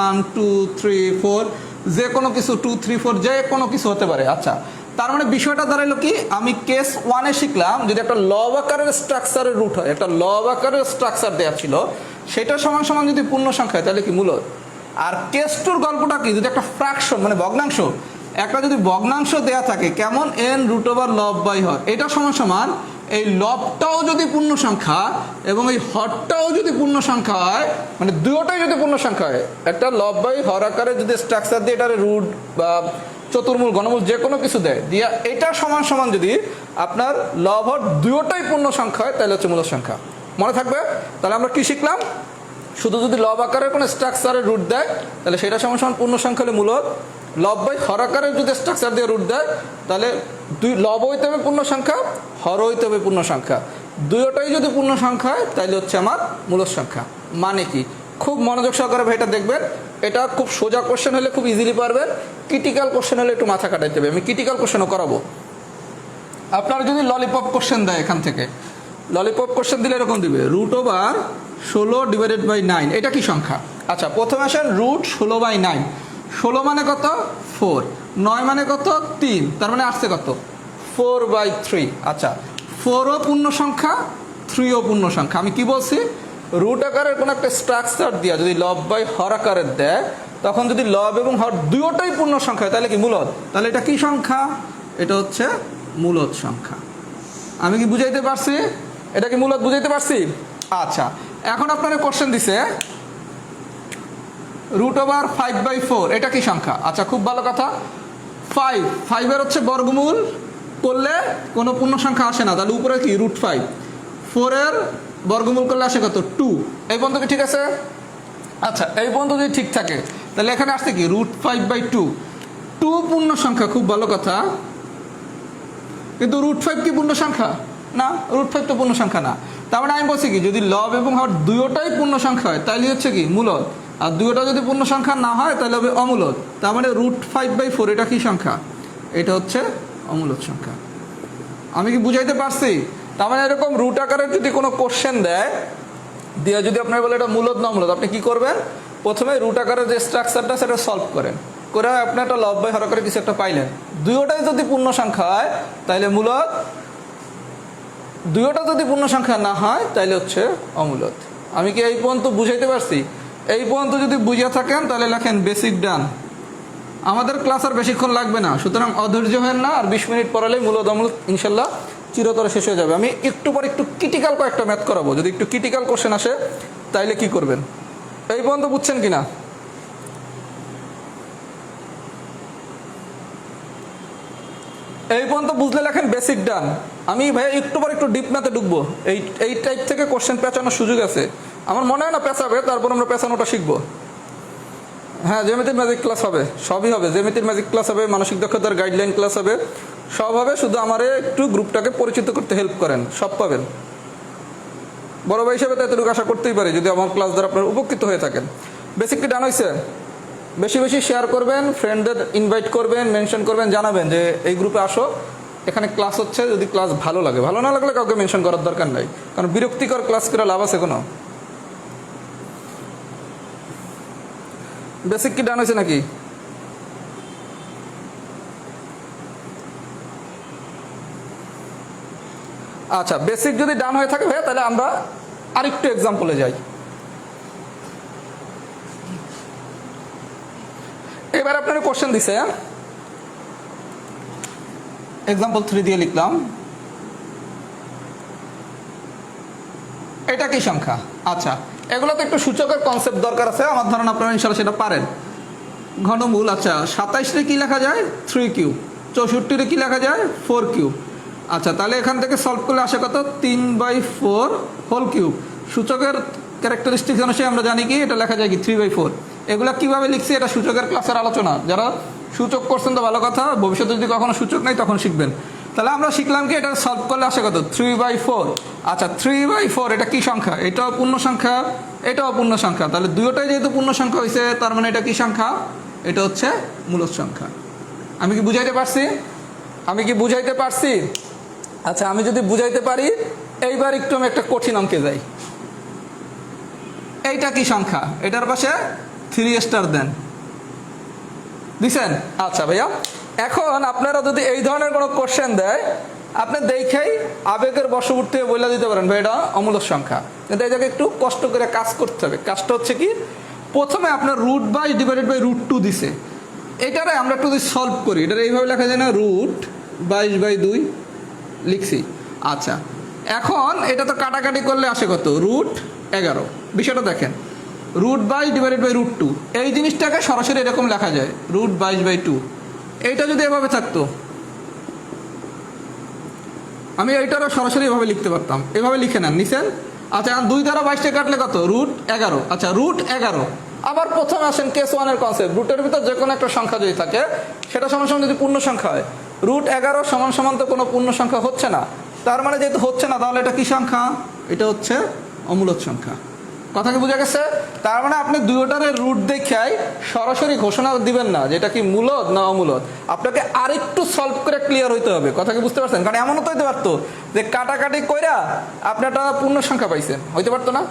1 2 3 4, যে কোনো কিছু 2 3 4 যে কোনো কিছু হতে পারে। আচ্ছা, তার মানে বিষয়টা দাঁড়াইলো কি, আমি কেস 1-এ শিখলাম যদি একটা লব আকারের স্ট্রাকচারের রুট হয়, একটা লব আকারের স্ট্রাকচার দেওয়া ছিল, সেটা সমান সমান যদি পূর্ণ সংখ্যা হয় তাহলে কি মূলদ। আর কেস 2-র গল্পটা কি, যদি একটা ফ্র্যাকশন মানে ভগ্নাংশ, একটা যদি ভগ্নাংশ দেয়া থাকে কেমন n√লব বাই হর, এটা সমান সমান এই লবটাও যদি পূর্ণ সংখ্যা এবং এই হরটাও যদি পূর্ণ সংখ্যা হয়, মানে দুটোটাই যদি পূর্ণ সংখ্যা হয়, একটা লব বাই হর আকারে যদি স্ট্রাকচার দিয়ে এটার রুট বা চতুর্মূল ঘনমূল যে কোনো কিছু দেয় দিয়া এটা সমান সমান যদি আপনার লব হর দুটোটাই পূর্ণ সংখ্যা হয় তাহলে হচ্ছে মূলদ সংখ্যা। মনে থাকবে? তাহলে আমরা কি শিখলাম? শুধু যদি লব আকারের কোনো স্ট্রাকচারের রুট দেয় তাহলে সেটা সমান সমান পূর্ণ সংখ্যা হলে মূলদ। লব বাই হর আকারের যদি স্ট্রাকচার দিয়ে রুট দেয় তাহলে লব হইতে হবে পূর্ণ সংখ্যা, হর হইতে হবে পূর্ণ সংখ্যা, দুটোটাই যদি পূর্ণ সংখ্যা হয় তাহলে হচ্ছে আমার মূলদ সংখ্যা। মানে কি? খুব মনোযোগ সহকারে ভাই এটা দেখবেন। এটা খুব সোজা কোশ্চেন হলে খুব ইজিলি পারবেন, ক্রিটিক্যাল কোশ্চেন হলে একটু মাথা কাটাইতে হবে। আমি ক্রিটিক্যাল কোশ্চেনও করাবো। আপনার যদি ললিপপ কোশ্চেন দেয়, এখান থেকে ললিপপ কোশ্চেন দিলে এরকম দিবে √16/9, এটা কি সংখ্যা? আচ্ছা, প্রথমে আসেন √16/9। 16 মানে কত? 4। 9 মানে কত? 3। তার মানে আসছে কত? 4/3। আচ্ছা, 4ও পূর্ণ সংখ্যা, 3ও পূর্ণ সংখ্যা। আমি কি বলছি? রুট আকারের কোনো একটা স্ট্রাকচার দিয়া যদি লব বাই হর আকারের দেয়, তখন যদি লব এবং হর দুটোটাই পূর্ণ সংখ্যা তাহলে কি মূলদ? তাহলে এটা কি সংখ্যা? এটা হচ্ছে মূলদ সংখ্যা। আমি কি বুঝাইতে পারছি? এটা কি মূলদ বুঝাইতে পারছি? আচ্ছা, এখন আপনারা কোশ্চেন দিছে √5/4, এটা কি সংখ্যা? আচ্ছা, খুব ভালো কথা। 5 হচ্ছে বর্গমূল করলে কোনো পূর্ণ সংখ্যা আসে না, তাহলে উপরে কি √5। 4 বর্গমূল করলে আসে কত? 2। এই পর্যন্ত কি ঠিক আছে? আচ্ছা, এই পর্যন্ত যদি ঠিক থাকে তাহলে এখানে আসছে কি √5/2। 2 পূর্ণ সংখ্যা, খুব ভালো কথা। কিন্তু √5 কি পূর্ণ সংখ্যা? না, √5 তো পূর্ণ সংখ্যা না। তার মানে আমি বলছি কি, যদি লব এবং হর দুটোটাই পূর্ণ সংখ্যা হয় তাহলে হচ্ছে কি মূলদ, আর দুটোটা যদি পূর্ণ সংখ্যা না হয় তাহলে হবে অমূলদ। তার মানে √5/4 এটা কি সংখ্যা? এটা হচ্ছে অমূলদ সংখ্যা। আমি কি বুঝাইতে পারছি? তার মানে এরকম রুট আকারের যদি কোনো কোশ্চেন দেয় দিয়ে যদি আপনার বলে এটা মূলদ না অমূলদ, আপনি কি করবেন? প্রথমে রুট আকারের যে স্ট্রাকচারটা সেটা সলভ করেন, করে আপনি একটা লব বাই হর আকারে কিছু একটা পাইলেন। দুটোটাই যদি পূর্ণ সংখ্যা হয় তাহলে মূলদ, দুটোটা যদি পূর্ণ সংখ্যা না হয় তাহলে হচ্ছে অমূলদ। আমি কি এই পর্যন্ত বুঝাইতে পারছি? এই পর্যন্ত যদি বুঝিয়ে থাকেন তাহলে লেখেন বেসিক ডান। আমাদের ক্লাস আর বেশিক্ষণ লাগবে না, সুতরাং অধৈর্য হবেন না। আর 20 মিনিট পড়ালেই মূলদ অমূলদ ইনশাল্লাহ চিরতরে শেষ হয়ে যাবে। আমি একটু পর একটু ক্রিটিক্যাল কয়েকটা ম্যাথ করাবো, যদি একটু ক্রিটিক্যাল কোশ্চেন আসে তাইলে কি করবেন। এই পর্যন্ত বুঝছেন কিনা? এই পর্যন্ত বুঝলে লেখেন বেসিক ডান। আমি ভাই একটু পর একটু ডিপ ম্যাথে ঢুকবো। এই টাইপ থেকে কোশ্চেন পেঁচানোর সুযোগ আছে। আমার মনে হয় না পেঁচাবে, তারপর আমরা পেঁচানোটা শিখবো। হ্যাঁ, জ্যামিতির ম্যাজিক ক্লাস হবে, সবই হবে। জ্যামিতির ম্যাজিক ক্লাস হবে, মানসিক দক্ষতার গাইডলাইন ক্লাস হবে, সব হবে। শুধু আমার একটু গ্রুপটাকে পরিচিত করতে হেল্প করেন, সব পাবেন। বড় ভাই হিসেবে তো এতটুকু আশা করতেই পারি যদি আমার ক্লাস দ্বারা আপনারা উপকৃত হয়ে থাকেন। বেসিক কি ডান হয়েছে? বেশি বেশি শেয়ার করবেন, ফ্রেন্ডদের ইনভাইট করবেন, মেনশন করবেন, জানাবেন যে এই গ্রুপে আসো, এখানে ক্লাস হচ্ছে। যদি ক্লাস ভালো লাগে, ভালো না লাগলে কাউকে মেনশন করার দরকার নাই, কারণ বিরক্তিকর ক্লাস করে লাভ আছে কোনো? বেসিক কি ডান হয়েছে নাকি? আচ্ছা, বেসিক যদি ডান হয়ে থাকে ভাইয়া তাহলে আমরা আরেকটু এক্সাম্পলে যাই। এবার আপনার কোশ্চেন দিছে, এক্সাম্পল 3 দিয়ে লিখলাম। এটা কি সংখ্যা? আচ্ছা, এগুলোতে একটু সূচকের কনসেপ্ট দরকার আছে। আমার ধারণা আপনারা ইনশাআল্লাহ সেটা পারেন। ঘনমূল, আচ্ছা 27 রে কি লেখা যায়? 3 কিউব। 64 রে কি লেখা যায়? 4 কিউব। আচ্ছা, তাহলে এখান থেকে সলভ করলে আসে কত? 3/4 হোল কিউব। সূচকের ক্যারেক্টারিস্টিক্স অনুসারে আমরা জানি কি এটা লেখা যায় কি 3/4। এগুলো কিভাবে লিখছি এটা সূচকের ক্লাসের আলোচনা। যারা সূচক করছেন তো ভালো কথা, ভবিষ্যতে যদি কখনো সূচক নাই তখন শিখবেন। তাহলে আমরা শিখলাম কি এটা সলভ করলে আসে কত? 3/4। আচ্ছা, 3/4 এটা কি সংখ্যা? এটাও পূর্ণ সংখ্যা, এটাও পূর্ণ সংখ্যা। তাহলে দুটোটাই যেহেতু পূর্ণ সংখ্যা হয়েছে, তার মানে এটা কি সংখ্যা? এটা হচ্ছে মূলদ সংখ্যা। আমি কি বুঝাইতে পারছি? আমি কি বুঝাইতে পারছি? আচ্ছা, আমি যদি বুঝাইতে পারি, এইবার একটু আমি একটা কঠিন অঙ্কে যাই। এইটা কি সংখ্যা? এটার পাশে 3 স্টার দেন, দিছেন? আচ্ছা ভাইয়া, এখন আপনারা যদি এই ধরনের কোনো কোশ্চেন দেয়, আপনি দেখেই আবেগের বশবর্তী বলে দিতে পারেন ভাই এটা অমূলদ সংখ্যা। কিন্তু এই জায়গায় একটু কষ্ট করে কাজ করতে হবে। কাজটা হচ্ছে কি, প্রথমে আপনার √22/√2 দিছে, এটারে আমরা একটু যদি সলভ করি, এটা এইভাবে লেখা যায় না? √22/2 লিখছি। আচ্ছা, এখন এটা তো কাটাকাটি করলে আসে কত √11। বিষয়টা দেখেন, √22 ডিভাইডেড বাই √2, এই জিনিসটাকে সরাসরি এরকম লেখা যায় √22/2। এইটা যদি এভাবে থাকতো আমি এইটারও সরাসরি এভাবে লিখতে পারতাম, এভাবে লিখে নেন নিছেন। আচ্ছা 2 দ্বারা 22টা কাটলে কত √11। আচ্ছা √11। আবার প্রথমে আসেন কেস 1 কনসেপ্ট, রুটের ভিতর যে কোনো একটা সংখ্যা যদি থাকে সেটা সমান সমান যদি পূর্ণ সংখ্যা হয়, √11 সমান সমান তো কোনো পূর্ণ সংখ্যা হচ্ছে না, তার মানে যেহেতু হচ্ছে না তাহলে এটা কি সংখ্যা, এটা হচ্ছে অমূলদ সংখ্যা। কথা কি বোঝা গেছে? তার মানে আপনি দুটোটার রুট দেখাই সরাসরি ঘোষণা দিবেন না যেটা কি মূলদ না অমূলদ, আপনাকে আরেকটু সলভ করে ক্লিয়ার হইতে হবে। কথা কি বুঝতে পারছেন? কারণ এমনও তো হইতে পারতো যে কাটাকাটি কইরা আপনি একটা পূর্ণ সংখ্যা পাইছেন, হইতে পারতো না?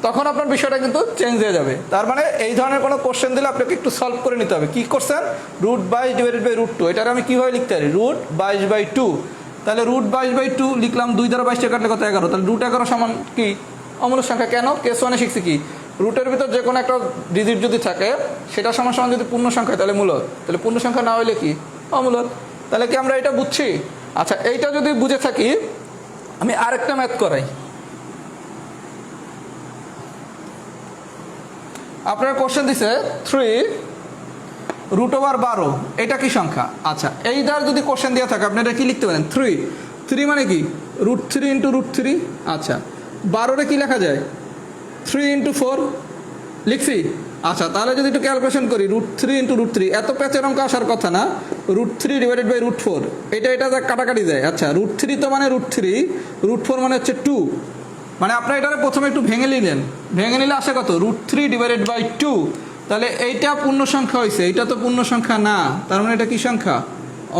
তখন আপনার বিষয়টা কিন্তু চেঞ্জ হয়ে যাবে। তার মানে এই ধরনের কোনো কোশ্চেন দিলে আপনাকে একটু সলভ করে নিতে হবে। কি করছেন, √22 ডিভাইডেড বাই √2, এটার আমি কীভাবে লিখতে পারি √22/2। তাহলে √22/2 লিখলাম, 2 দ্বারা 22টা কাটলে কত 11, তাহলে √11 সমান কি অমূলদ সংখ্যা। কেন? কেস 1 শিখছি কি রুটের ভিতর যে কোনো একটা ডিজিট যদি থাকে সেটা সমান সমান যদি পূর্ণ সংখ্যা হয় তাহলে মূলদ, তাহলে পূর্ণ সংখ্যা না হইলে কি অমূলদ। তাহলে কি আমরা এটা বুঝছি? আচ্ছা এইটা যদি বুঝে থাকি আমি আরেকটা ম্যাথ করাই। আপনার কোশ্চেন দিছে 3√12, এটা কি সংখ্যা? আচ্ছা এই দ্বার যদি কোশ্চেন দেওয়া থাকে আপনি এটা কি লিখতে পারেন, 3 মানে কি √3 × √3। আচ্ছা 12 কি লেখা যায় 3 × 4 লিখছি। আচ্ছা তাহলে যদি একটু ক্যালকুলেশন করি √3 × √3, এত প্যাচের অঙ্ক আসার কথা না, √3 ডিভাইডেড বাই √4, এটা কাটাকাটি যায়। আচ্ছা √3 তো মানে √3, √4 মানে হচ্ছে 2, মানে আপনার এটা প্রথমে একটু ভেঙে নিলেন, ভেঙে নিলে আসে কত √3 ডিভাইডেড বাই 2। তাহলে এইটা পূর্ণ সংখ্যা হয়েছে, এটা তো পূর্ণ সংখ্যা না, তার মানে এটা কি সংখ্যা,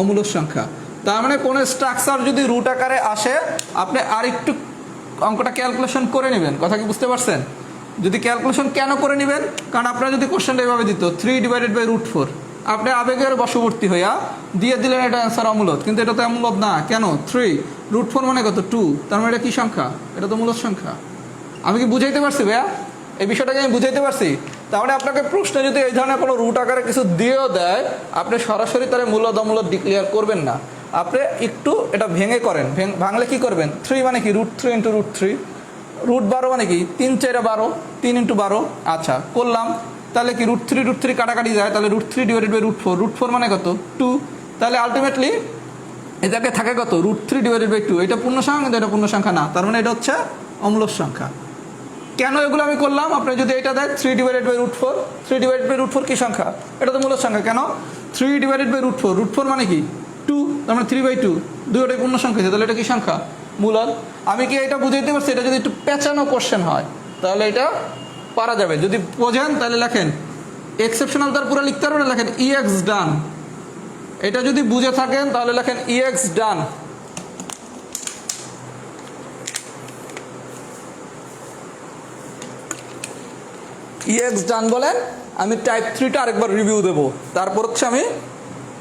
অমূলদ সংখ্যা। তার মানে কোনো স্ট্রাকচার যদি রুট আকারে আসে আপনি আরেকটু অঙ্কটা ক্যালকুলেশন করে নেবেন। কথা কি বুঝতে পারছেন? যদি ক্যালকুলেশন কেন করে নেবেন, কারণ আপনারা যদি কোশ্চেনটা এভাবে দিত 3 ডিভাইডেড বাই √4, আপনি আবেগের বশবর্তী হইয়া দিয়ে দিলেন এটা অ্যান্সার অমূলদ, কিন্তু এটা তো অমূলদ না। কেন? 3 √4 মানে কত 2, তার মানে এটা কি সংখ্যা, এটা তো মূলদ সংখ্যা। আমি কি বুঝাইতে পারছি ভাইয়া? এই বিষয়টাকে আমি বুঝাইতে পারছি? তাহলে আপনাকে প্রশ্নে যদি এই ধরনের কোনো রুট আকারে কিছু দিয়েও দেয় আপনি সরাসরি তার মূলদ অমূলদ ডিক্লেয়ার করবেন না, আপনি একটু এটা ভেঙে করেন। ভাঙলে কি করবেন, 3 মানে কি √3 × √3, √12 মানে কি 3 × 4 = 12, 3 × 12। আচ্ছা করলাম, তাহলে কি √3 কাটাকাটি যায়, তাহলে √3 ডিভাইডেড বাই √4, √4 মানে কত 2, তাহলে আলটিমেটলি এটাকে থাকে কত √3 ডিভাইডেড বাই 2। এটা পূর্ণ সংখ্যা কিন্তু এটা পূর্ণ সংখ্যা না, তার মানে এটা হচ্ছে অমূলদ সংখ্যা। কেন এগুলো আমি করলাম, আপনি যদি এটা দেয় 3 ডিভাইডেড বাই √4, 3 ডিভাইডেড বাই √4 কি সংখ্যা, এটা তো মূলদ সংখ্যা। কেন 3 ডিভাইডেড বাই √4, √4 মানে কি 2, তার মানে 3/2, দুটোটাই পূর্ণ সংখ্যা, তাহলে এটা কি সংখ্যা, মূলদ। আমি কি এটা বুঝাইতে পারছি? এটা যদি একটু পেঁচানো কোশ্চেন হয় তাহলে এটা পারা যাবে। যদি বোঝেন তাহলে লেখেন এক্সেপশনাল, তার পুরো লিখতে পারবেন, লেখেন EX ডান। এটা যদি বুঝে থাকেন তাহলে লেখেন EX ডান। EX ডান বলেন, আমি টাইপ 3টা আরেকবার রিভিউ দেবো, তারপর হচ্ছে আমি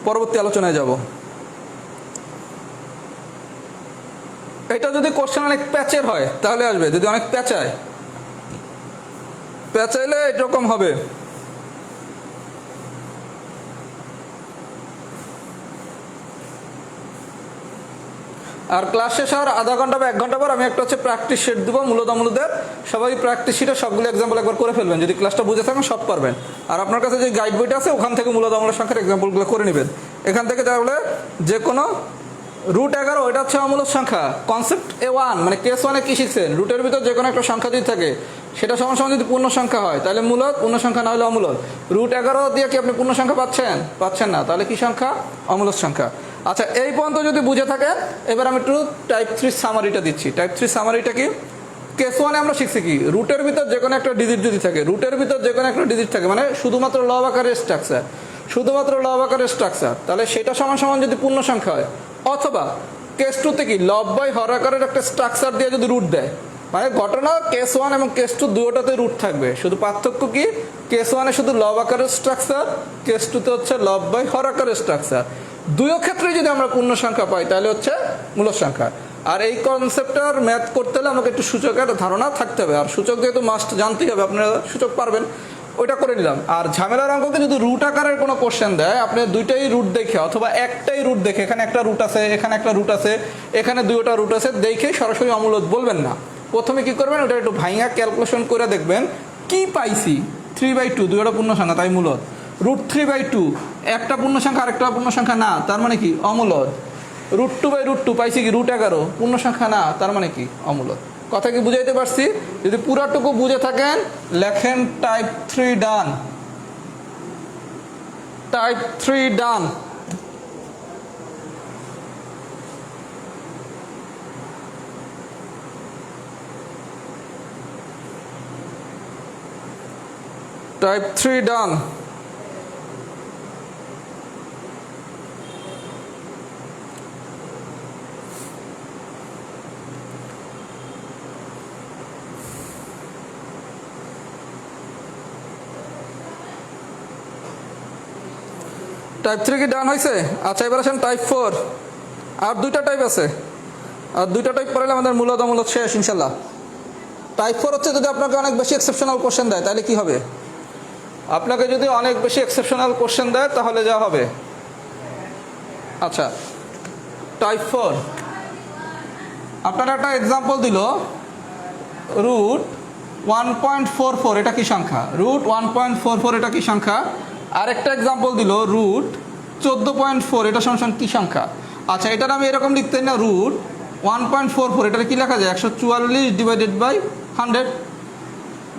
পরবর্তী আলোচনায় যাব। এটা যদি কোশ্চেন অনেক প্যাচের হয় তাহলে আসবে, যদি অনেক প্যাচাইলে এরকম হবে। আর ক্লাস শেষ হওয়ার আধা ঘন্টা বা 1 ঘন্টা পর আমি একটা হচ্ছে প্র্যাকটিস শিট দেবো মূলদ অমূলদের। সবাই প্র্যাকটিস শিটে সবগুলো এক্সাম্পল একবার করে ফেলবেন, যদি ক্লাসটা বুঝে থাকেন সব পারবেন। আর আপনার কাছে যে গাইড বইটা আছে ওখান থেকে মূলদ অমূলদ সংখ্যার এক্সাম্পলগুলো করে নেবেন। এখান থেকে তাহলে যে কোনো √11 এটা হচ্ছে অমূলদ সংখ্যা। কনসেপ্ট A1 মানে কেস 1 কি শিখছেন, রুটের ভিতর যে কোনো একটা সংখ্যা যদি থাকে সেটা সমান সমান যদি পূর্ণ সংখ্যা হয় তাহলে মূলদ, পূর্ণ সংখ্যা না হলে অমূলদ। √11 দিয়ে কি আপনি পূর্ণ সংখ্যা পাচ্ছেন না, তাহলে কি সংখ্যা, অমূলদ সংখ্যা। আচ্ছা এই পর্যন্ত যদি বুঝে থাকে এবার আমি একটু টাইপ 3 সামারিটা দিচ্ছি। টাইপ 3 সামারিটা কি, কেস 1 আমরা শিখছি কি রুটের ভিতর যে কোনো একটা ডিজিট যদি থাকে, রুটের ভিতর যে কোনো একটা ডিজিট থাকে মানে শুধুমাত্র লব আকারের স্ট্রাকচার, তাহলে সেটা সমান সমান যদি পূর্ণ সংখ্যা হয়, অথবা কেস 2তে কি লব বাই হর আকারের একটা স্ট্রাকচার দিয়ে যদি রুট দেয়, মানে ঘটনা কেস 1 এবং কেস 2 দুটোতে রুট থাকবে, শুধু পার্থক্য কি কেস 1 শুধু লব আকারের স্ট্রাকচার, কেস 2তে হচ্ছে লব বাই হর আকারের স্ট্রাকচার। দুটো ক্ষেত্রে যদি আমরা পূর্ণ সংখ্যা পাই তাহলে হচ্ছে মূলদ সংখ্যা। আর এই কনসেপ্টটার ম্যাথ করতে হলে আমাকে একটু সূচকের ধারণা থাকতে হবে, আর সূচক যেহেতু মাস্ট জানতেই হবে, আপনারা সূচক পারবেন। ওইটা করে নিলাম। আর ঝামেলার অঙ্ককে যদি রুট আকারের কোনো কোশ্চেন দেয়, আপনি দুইটাই রুট দেখে অথবা একটাই রুট দেখে, এখানে একটা রুট আছে, এখানে একটা রুট আছে, এখানে দুইটা রুট আছে, দেখে সরাসরি অমূলত বলবেন না। প্রথমে কি করবেন, ওটা একটু ভাইঙা ক্যালকুলেশন করে দেখবেন কি পাইছি। 3/2 দুইটা পূর্ণ সংখ্যা, তাই মূলত। √3/2 একটা পূর্ণ সংখ্যা আরেকটা পূর্ণ সংখ্যা না, তার মানে কি অমূলত। √2/2 পাইছি কি √11 পূর্ণ সংখ্যা না, তার মানে কি অমূলত। কথা কি বুঝাইতে পারছি? যদি পুরাটুকু বুঝে থাকেন লেখেন টাইপ 3 ডান, টাইপ 3 ডান। টাইপ 3 ডান। টাইপ 3 কি ডান হয়েছে? আচ্ছা, এবার আসেন টাইপ 4। আর দুইটা টাইপ আছে, আর দুইটা টাইপ পড়ালে আমাদের মূলত অমূলত শেষ ইনশাল্লাহ। টাইপ 4 হচ্ছে যদি আপনাকে অনেক বেশি এক্সেপশনাল কোশ্চেন দেয়, তাহলে কি হবে? আপনাকে যদি অনেক বেশি এক্সেপশনাল কোশ্চেন দেয় তাহলে যা হবে। আচ্ছা, টাইপ 4 আপনার একটা এক্সাম্পল দিল √1.44, এটা কি সংখ্যা? √1.44 এটা কি সংখ্যা? আরেকটা এক্সাম্পল দিল √14.4, এটা সমান কি সংখ্যা? আচ্ছা, এটার আমি এরকম লিখতে না, √1.44 এটা কি লেখা যায়? 144/100।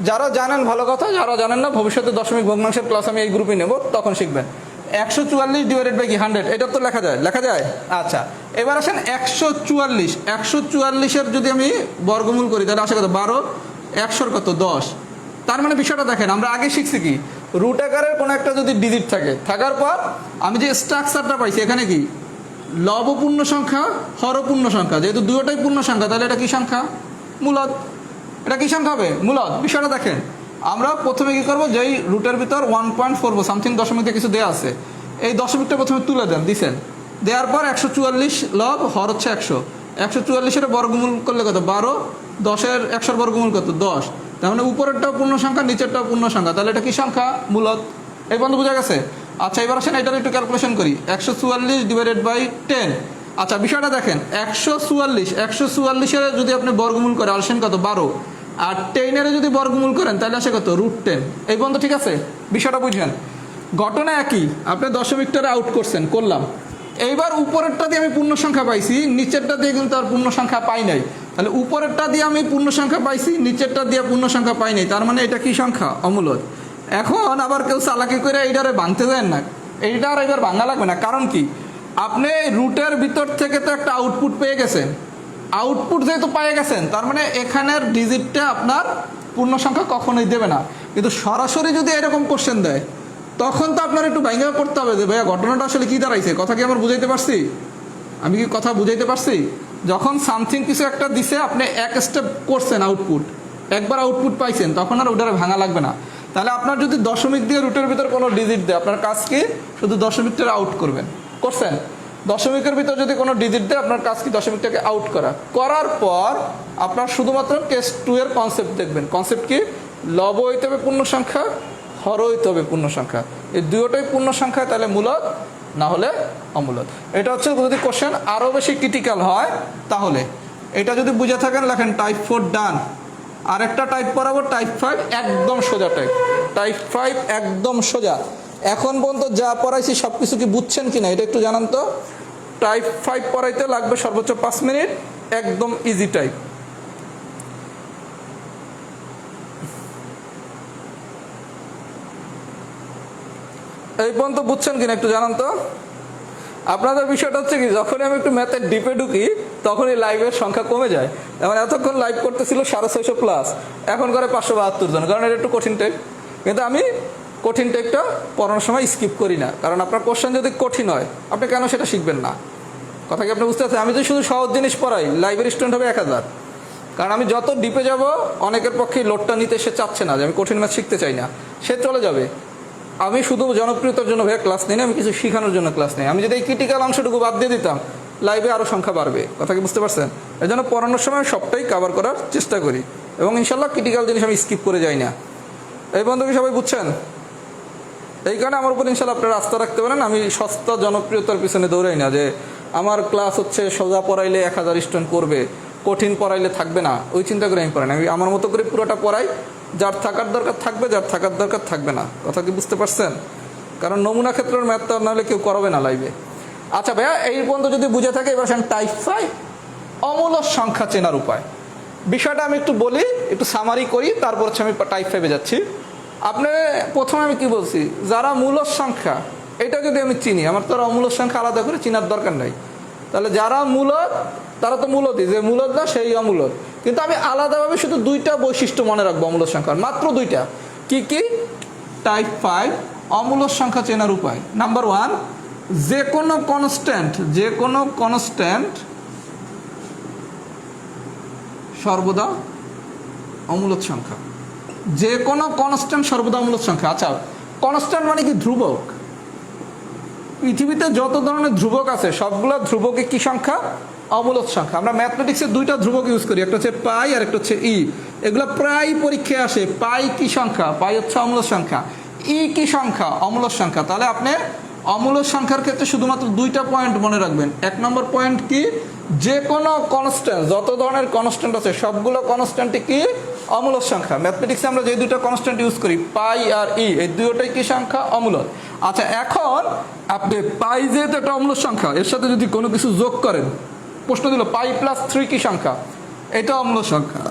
যারা জানেন ভালো কথা, যারা জানেন না ভবিষ্যতে দশমিক ভগ্নাংশের ক্লাস আমি এই গ্রুপে নেব, তখন শিখবেন। 144/100 এটা তো লেখা যায়, লেখা যায়। আচ্ছা, এবার আসেন 144 যদি আমি বর্গমূল করি তাহলে আসে কত? 12, 100 কত? 10। তার মানে বিষয়টা দেখেন, আমরা আগে শিখছি কি, রুট আকারের কোনো একটা যদি ডিজিট থাকে, থাকার পর আমি যে স্ট্রাকচারটা পাইছি, এখানে কি লব পূর্ণ সংখ্যা, হর পূর্ণ সংখ্যা, যেহেতু দুটোটাই পূর্ণ সংখ্যা তাহলে এটা কি সংখ্যা? মূলত। এটা কি সংখ্যা হবে? মূলত। বিষয়টা দেখেন, আমরা প্রথমে কি করবো, যেই রুটের ভিতর 1.44 সামথিং দশমিক দিয়ে কিছু দেওয়া আছে, এই দশমিকটা প্রথমে তুলে দেন, দিছেন। দেওয়ার পর 144 লব, হর হচ্ছে 100, 144-এর বর্গমূল করলে কত? 12, 10-এর 100-এর বর্গমূল কত? 10। তার মানে উপরেরটাও পূর্ণ সংখ্যা, নিচেরটাও পূর্ণ সংখ্যা, তাহলে এটা কি সংখ্যা? মূলত। এই পর্যন্ত বোঝা গেছে? আচ্ছা, এবার আসেন এটার একটু ক্যালকুলেশন করি। 144/10। আচ্ছা, বিষয়টা দেখেন, 144-এর যদি আপনি বর্গমূল করেন আসেন কত? 12। আর 10-এর যদি বর্গমূল করেন তাহলে আসে কত? √10। এই পর্যন্ত ঠিক আছে? বিষয়টা বুঝেন। ঘটনা একই, আপনি দশমিকটারে আউট করলাম। এইবার উপরেরটা দিয়ে আমি পূর্ণ সংখ্যা পাইছি, নিচেরটা দিয়ে কিন্তু আর পূর্ণ সংখ্যা পাই নাই। তাহলে উপরেরটা দিয়ে আমি পূর্ণ সংখ্যা পাইছি, নিচেরটা দিয়ে পূর্ণ সংখ্যা পাই নাই, তার মানে এটা কি সংখ্যা? অমূলত। এখন আবার কেউ চালাকি করে এইটারে ভাঙতে দেন না, এইটা আর এবার ভাঙা লাগবে না। কারণ কি, আপনি রুটের ভিতর থেকে তো একটা আউটপুট পেয়ে গেছেন। আউটপুট যেহেতু পেয়ে গেছেন, তার মানে এখানের ডিজিটটা আপনার পূর্ণ সংখ্যা কখনোই দেবে না। কিন্তু সরাসরি যদি এরকম কোশ্চেন দেয়, তখন তো আপনার একটু ভাঙা করতে হবে যে ভাইয়া ঘটনাটা আসলে কি দাঁড়াইছে। কথা কি আমার বুঝাইতে পারছি? আমি কি কথা বুঝাইতে পারছি? যখন সামথিং কিছু একটা দিছে, আপনি এক স্টেপ করছেন আউটপুট, একবার আউটপুট পাইছেন, তখন আর ওটারে ভাঙা লাগবে না। তাহলে আপনার যদি দশমিক দিয়ে রুটের ভিতর কোনো ডিজিট দেয়, আপনার কাজ কি? শুধু দশমিকটা আউট করবেন। করছেন? দশমিকের ভিতর যদি কোনো ডিজিট দেয়, আপনার কাজ কি? দশমিকটাকে আউট করা। করার পর আপনার শুধুমাত্র কেস 2 এর কনসেপ্ট দেখবেন। কনসেপ্ট কি? লব হইতে হবে পূর্ণ সংখ্যা, হর হইতে হবে পূর্ণ সংখ্যা। এই দুটোই পূর্ণ সংখ্যা, তাহলে মূলত, না হলে অমূলত। এটা হচ্ছে যদি কোশ্চেন আরও বেশি ক্রিটিক্যাল হয় তাহলে। এটা যদি বুঝে থাকেন লেখেন টাইপ 4 ডান। আরেকটা টাইপ পড়াবো টাইপ 5, একদম সোজা টাইপ। টাইপ 5 একদম সোজা। এখন পর্যন্ত যা পড়াইছি সব কিছু কি বুঝছেন কি না এটা একটু জানান তো। টাইপ 5 পড়াইতে লাগবে সর্বোচ্চ 5 মিনিট, একদম ইজি টাইপ। এই পর্যন্ত বুঝছেন কিনা একটু জানান তো। আপনাদের বিষয়টা হচ্ছে কি, যখনই আমি একটু ম্যাথের ডিপে ঢুকি তখনই লাইভের সংখ্যা কমে যায়। যেমন এতক্ষণ লাইভ করতেছিল 650+, এখন করে 572 জন, কারণ এটা একটু কঠিন টাইপ। কিন্তু আমি কঠিন টাইপটা পড়ানোর সময় স্কিপ করি না, কারণ আপনার কোশ্চেন যদি কঠিন হয় আপনি কেন সেটা শিখবেন না। কথা কি আপনি বুঝতে পারছেন? আমি যদি শুধু সহজ জিনিস পড়াই, লাইভের স্টুডেন্ট হবে 1000। কারণ আমি যত ডিপে যাব, অনেকের পক্ষে লোডটা নিতে সে চাচ্ছে না যে আমি কঠিন ম্যাথ শিখতে চাই না, সে চলে যাবে। আমি শুধু জনপ্রিয়তার জন্য ভাইয়া ক্লাস নিই না, আমি কিছু শেখানোর জন্য ক্লাস নিই। আমি যদি এই ক্রিটিক্যাল অংশটুকু বাদ দিয়ে দিতাম, লাইভে আরও সংখ্যা বাড়বে। কথা কি বুঝতে পারছেন? এই জন্য পড়ানোর সময় সবটাই কভার করার চেষ্টা করি, এবং ইনশাল্লাহ ক্রিটিক্যাল জিনিস আমি স্কিপ করে যাই না। এই বন্ধু কি সবাই বুঝছেন? এই কারণে আমার উপর ইনশাল্লাহ আপনারা আস্থা রাখতে পারেন। আমি সস্তা জনপ্রিয়তার পিছনে দৌড়াই না, যে আমার ক্লাস হচ্ছে সোজা পড়াইলে 1000 স্টুডেন্ট করবে, কঠিন পড়াইলে থাকবে না, ওই চিন্তা করে আমি পড়াই না। আমি আমার মতো করে পুরোটা পড়াই, যার থাকার দরকার থাকবে, যার থাকার দরকার থাকবে না। কথা কি বুঝতে পারছেন? কারণ নমুনা ক্ষেত্রের ম্যাথটা নাহলে কেউ করবে না লাইভে। আচ্ছা ভাইয়া, এই পর্যন্ত যদি বুঝে থাকে, এবার আসেন টাইপ 5 অমূলদ সংখ্যা চেনার উপায়। বিষয়টা আমি একটু বলি, একটু সামারি করি, তারপর হচ্ছে আমি টাইপ 5-এ যাচ্ছি। আপনি প্রথমে আমি কি বলছি, যারা মূলদ সংখ্যা এটা যদি আমি চিনি, আমার তো আর অমূলদ সংখ্যা আলাদা করে চিনার দরকার নাই। তাহলে যারা মূলদ তারা তো মূলদই, যে মূলদ না সেই অমূলদ। কিন্তু আমি আলাদাভাবে শুধু 2টা বৈশিষ্ট্য মনে রাখবো অমূলদ সংখ্যার, মাত্র 2টা। কি কি? টাইপ 5 অমূলদ সংখ্যা চেনার উপায়। নাম্বার 1, যে কোনো কনস্ট্যান্ট সর্বদা অমূলদ সংখ্যা। যে কোনো কনস্ট্যান্ট সর্বদা অমূলদ সংখ্যা। আচ্ছা, কনস্ট্যান্ট মানে কি? ধ্রুবক। পৃথিবীতে যত ধরনের ধ্রুবক আছে সবগুলো ধ্রুবকে কি সংখ্যা? অমূলদ সংখ্যা। আমরা ম্যাথমেটিক্সে 2টা ধ্রুবক ইউজ করি, একটা হচ্ছে পাই আর একটা হচ্ছে ই। এগুলো প্রায় পরীক্ষায় আসে। পাই কি সংখ্যা? পাই হচ্ছে অমূলদ সংখ্যা। ই কি সংখ্যা? অমূলদ সংখ্যা। তাহলে আপনি অমূলদ সংখ্যার ক্ষেত্রে শুধুমাত্র 2টা পয়েন্ট মনে রাখবেন। 1 নম্বর পয়েন্ট কি? যে কোনো কনস্ট্যান্ট, যত ধরনের কনস্ট্যান্ট আছে সবগুলো কনস্ট্যান্টই কি? অমূলদ সংখ্যা। ম্যাথমেটিক্সে আমরা যে 2টা কনস্ট্যান্ট ইউজ করি, পাই আর ই, এই দুটোই কি সংখ্যা? অমূলদ। আচ্ছা, এখন আপনি পাই যেহেতু একটা অমূলদ সংখ্যা, এর সাথে যদি কোনো কিছু যোগ করেন, প্রশ্ন দিল পাই প্লাস 3 কি সংখ্যা? এটা অমূলদ সংখ্যা।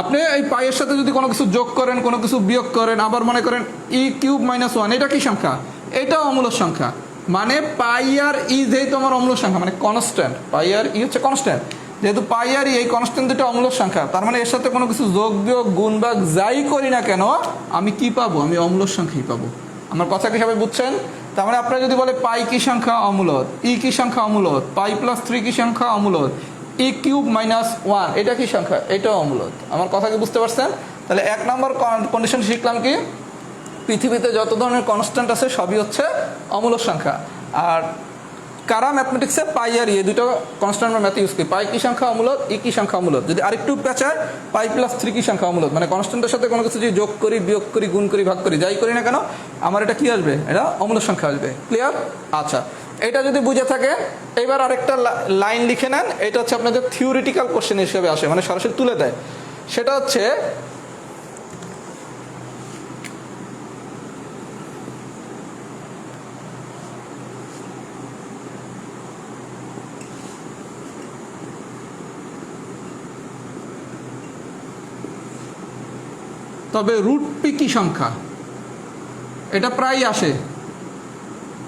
আপনি এই পাইয়ের সাথে যদি কোনো কিছু যোগ করেন, কোনো কিছু বিয়োগ করেন, আবার মনে করেন e³ - 1, এটা কি সংখ্যা? এটাও অমূলদ সংখ্যা। মানে পাই আর ই যেহেতু আমার অমূলদ সংখ্যা, মানে কনস্ট্যান্ট, পাই আর ই হচ্ছে কনস্ট্যান্ট, যেহেতু পাই আর ই এই কনস্ট্যান্ট দুটো অমূলদ সংখ্যা, তার মানে এর সাথে কোনো কিছু যোগ বিয়োগ গুণ ভাগ যাই করি না কেন, আমি কি পাবো? আমি অমূলদ সংখ্যাই পাবো। আমার কথা কি সবাই বুঝছেন? তার মানে আপনারা যদি বলে পাই কি সংখ্যা? অমূলদ। ই কি সংখ্যা? অমূলদ। পাই প্লাস 3 কি সংখ্যা? অমূলদ। e³ - 1 এটা কি সংখ্যা? এটাও অমূলদ। আমার কথা কি বুঝতে পারছেন? তাহলে 1 নম্বর কন্ডিশন শিখলাম কি? পৃথিবীতে যত ধরনের কনস্ট্যান্ট আছে সবই হচ্ছে অমূলদ সংখ্যা। আর কারা ম্যাথমেটিক্সে পাই আর ই দুটো কনস্ট্যান্ট আমরা ম্যাথ ইউজ করি। পাই কি সংখ্যা? অমূলদ। ই কি সংখ্যা? অমূলদ। যদি আরেকটু পেঁচায়, পাই প্লাস 3 কি সংখ্যা? অমূলদ। মানে কনস্ট্যান্টের সাথে কোনো কিছু যদি যোগ করি, বিয়োগ করি, গুণ করি, ভাগ করি, যাই করি না কেন, আমার এটা কি আসবে? এটা অমূলদ সংখ্যা আসবে। ক্লিয়ার? আচ্ছা, এটা যদি বুঝে থাকে, এবার আরেকটা লাইন লিখে নেন। এটা হচ্ছে আপনাদের থিওরিটিক্যাল কোশ্চেন হিসেবে আসে, মানে সরাসরি তুলে দেয়। সেটা হচ্ছে তবে রুট পি কি সংখ্যা? এটা প্রায় আসে।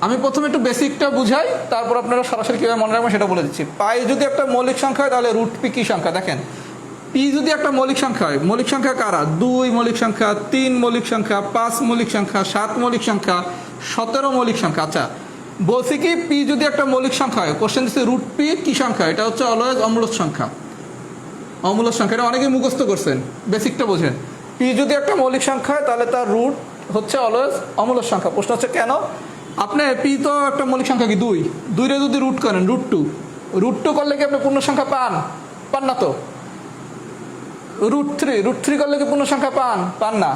আমি প্রথমে একটু বেসিকটা বুঝাই, তারপর আপনারা সরাসরি কীভাবে মনে রাখবেন সেটা বলে দিচ্ছি। পাই যদি একটা মৌলিক সংখ্যা হয়, তাহলে রুট পি কি সংখ্যা? দেখেন, পি যদি একটা মৌলিক সংখ্যা হয়, মৌলিক সংখ্যা কারা? 2 মৌলিক সংখ্যা, 3 মৌলিক সংখ্যা, 5 মৌলিক সংখ্যা, 7 মৌলিক সংখ্যা, 17 মৌলিক সংখ্যা। আচ্ছা, বলছি কি পি যদি একটা মৌলিক সংখ্যা হয়, কোশ্চেন দিচ্ছে রুট পি কি সংখ্যা? এটা হচ্ছে অলওয়েজ অমূলদ সংখ্যা। অমূলদ সংখ্যা, এটা অনেকেই মুখস্থ করছেন, বেসিকটা বোঝেন। পি যদি একটা মৌলিক সংখ্যা হয়, তাহলে তার রুট হচ্ছে অলওয়েজ অমূলদ সংখ্যা। প্রশ্ন হচ্ছে কেন? আপনি পি তো একটা মৌলিক সংখ্যা কি 2, 2 যদি রুট করেন, রুট টু করলে কি আপনি পূর্ণ সংখ্যা পান না তো? রুট থ্রি করলে কি পূর্ণ সংখ্যা পান না?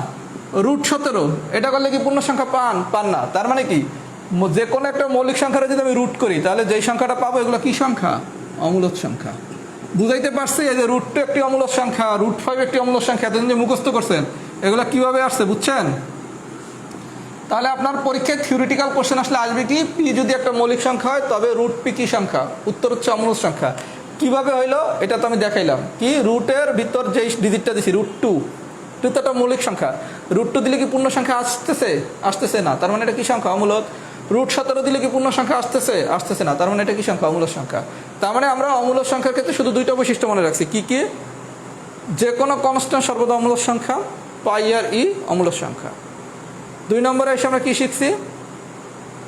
রুট 17 এটা করলে কি পূর্ণ সংখ্যা পান না? তার মানে কি, যে কোনো একটা মৌলিক সংখ্যাটা যদি আমি রুট করি, তাহলে যেই সংখ্যাটা পাবো এগুলো কি সংখ্যা? অমূলদ সংখ্যা। বুঝাইতে পারছি? এই যে রুট 2 একটি অমূলদ সংখ্যা, রুট 5 একটি অমূলদ সংখ্যা, এতদিন যে মুখস্থ করছেন, এগুলো কিভাবে আসছে বুঝছেন? তাহলে আপনার পরীক্ষায় থিওরিটিক্যাল কোশ্চেন আসলে আসবে কি, পি যদি একটা মৌলিক সংখ্যা হয় তবে রুট পি কি সংখ্যা? উত্তর হচ্ছে অমূলদ সংখ্যা। কিভাবে হইলো এটা তো আমি দেখাইলাম। কি, রুটের ভিতর যেই ডিজিটটা দিছি রুট 2 তো একটা মৌলিক সংখ্যা, রুট 2 দিলে কি পূর্ণ সংখ্যা আসতেছে না, তার মানে এটা কি সংখ্যা? অমূলদ। রুট 17 দিলে কি পূর্ণ সংখ্যা আসতেছে না, তার মানে এটা কি সংখ্যা? অমূলদ সংখ্যা। তার মানে আমরা অমূলদ সংখ্যার ক্ষেত্রে শুধু 2টা বৈশিষ্ট্য মনে রাখছি। কি কি? যে কোনো কনস্ট্যান্ট সর্বদা অমূলদ সংখ্যা, পাই আর ই অমূলদ সংখ্যা। 2 নম্বরে এসে আমরা কি শিখছি?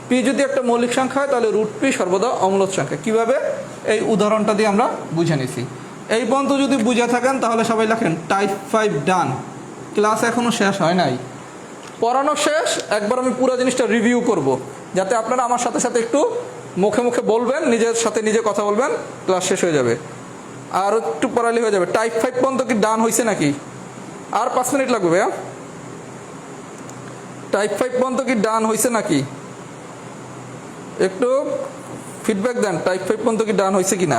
পি যদি একটা মৌলিক সংখ্যা হয়, তাহলে রুট পি সর্বদা অমূলদ সংখ্যা। কিভাবে? এই উদাহরণটা দিয়ে আমরা বুঝে নিছি। এই পর্যন্ত যদি বুঝে থাকেন, তাহলে সবাই লেখেন টাইপ 5 ডান। ক্লাস এখনো শেষ হয় নাই, পড়ানো শেষ, একবার আমি পুরো জিনিসটা রিভিউ করব, যাতে আপনারা আমার সাথে সাথে একটু মুখে মুখে বলবেন, নিজের সাথে নিজে কথা বলবেন, ক্লাস শেষ হয়ে যাবে। আর একটু পড়ালে হয়ে যাবে। টাইপ 5 পর্যন্ত কি ডান হয়েছে নাকি? আর 5 মিনিট লাগবে ভাইয়া। টাইপ 5 পর্যন্ত কি ডান হয়েছে নাকি একটু ফিডব্যাক দেন, টাইপ 5 পর্যন্ত কি ডান হয়েছে কিনা,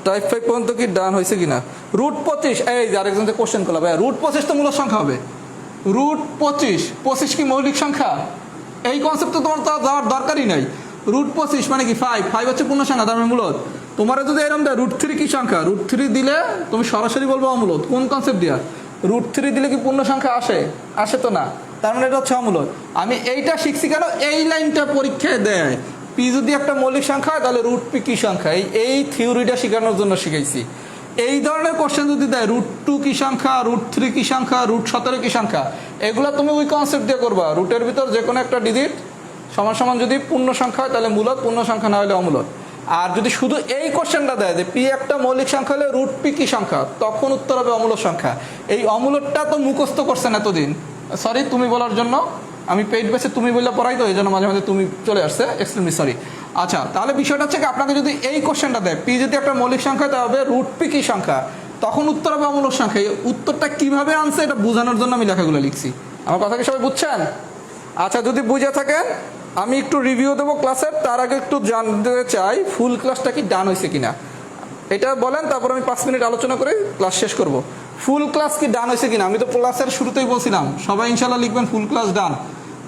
টাইপ 5 পর্যন্ত কি ডান হয়েছে কিনা। রুট 25, এই যে আরেকজন যে কোশ্চেন করলো ভাইয়া, রুট 25 তো মূলদ সংখ্যা হবে। রুট 25 কি মৌলিক সংখ্যা? এই কনসেপ্ট তো তোমার যাওয়ার দরকারই নাই। রুট 25 মানে কি 5 হচ্ছে পূর্ণ সংখ্যা, তার মানে মূলদ। তোমার যদি এরকম দেয় রুট 3 কি সংখ্যা, রুট 3 দিলে তুমি সরাসরি বলবো অমূলদ। কোন কনসেপ্ট দিয়া? রুট 3 দিলে কি পূর্ণ সংখ্যা আসে? আসে তো না, তার মানে এটা হচ্ছে অমূলদ। আমি এইটা শিখছি কেন, এই লাইনটা পরীক্ষায় দেয়। পি যদি একটা মৌলিক সংখ্যা হয় তাহলে রুট পি কি সংখ্যা, এই থিওরিটা শেখানোর জন্য শিখাইছি। এই ধরনের কোশ্চেন যদি দেয় রুট 2 কি সংখ্যা, রুট 3 কি সংখ্যা, রুট 17 কি সংখ্যা, এগুলো তুমি ওই কনসেপ্ট দিয়ে করবা। রুটের ভিতর যে কোনো একটা ডিজিট সমান সমান যদি পূর্ণ সংখ্যা হয় তাহলে মূলদ, পূর্ণ সংখ্যা না হলে অমূলদ। আর যদি শুধু এই কোশ্চেনটা দেয় যে পি একটা মৌলিক সংখ্যা হলে রুট পি কি সংখ্যা, তখন উত্তর হবে অমূলদ সংখ্যা। এই অমূলদটা তো মুখস্থ করছেন এতদিন, সরি তুমি বলার জন্য, আমি পেইড বেসে তুমি বললে পড়াই তো, এই জন্য মাঝে মাঝে তুমি চলে আসছে, এক্সট্রিমলি সরি। আচ্ছা, তাহলে বিষয়টা হচ্ছে কি, আপনাকে যদি এই কোশ্চেনটা দেয় পি যদি একটা মৌলিক সংখ্যা দেওয়া হবে রুট পি কি সংখ্যা, তখন উত্তর হবে অমূলদ সংখ্যা। এই উত্তরটা কিভাবে আনছে এটা বোঝানোর জন্য আমি লেখাগুলো লিখছি। আমার কথা কি সবাই বুঝছেন? আচ্ছা, যদি বুঝে থাকেন আমি একটু রিভিউ দেবো ক্লাসের, তার আগে একটু জানতে চাই ফুল ক্লাসটা কি ডান হয়েছে কিনা, এটা বলেন, তারপর আমি 5 মিনিট আলোচনা করে ক্লাস শেষ করব। ফুল ক্লাস কি ডান হয়েছে কিনা? আমি তো ক্লাসের শুরুতেই বলছিলাম সবাই ইনশাল্লাহ লিখবেন ফুল ক্লাস ডান।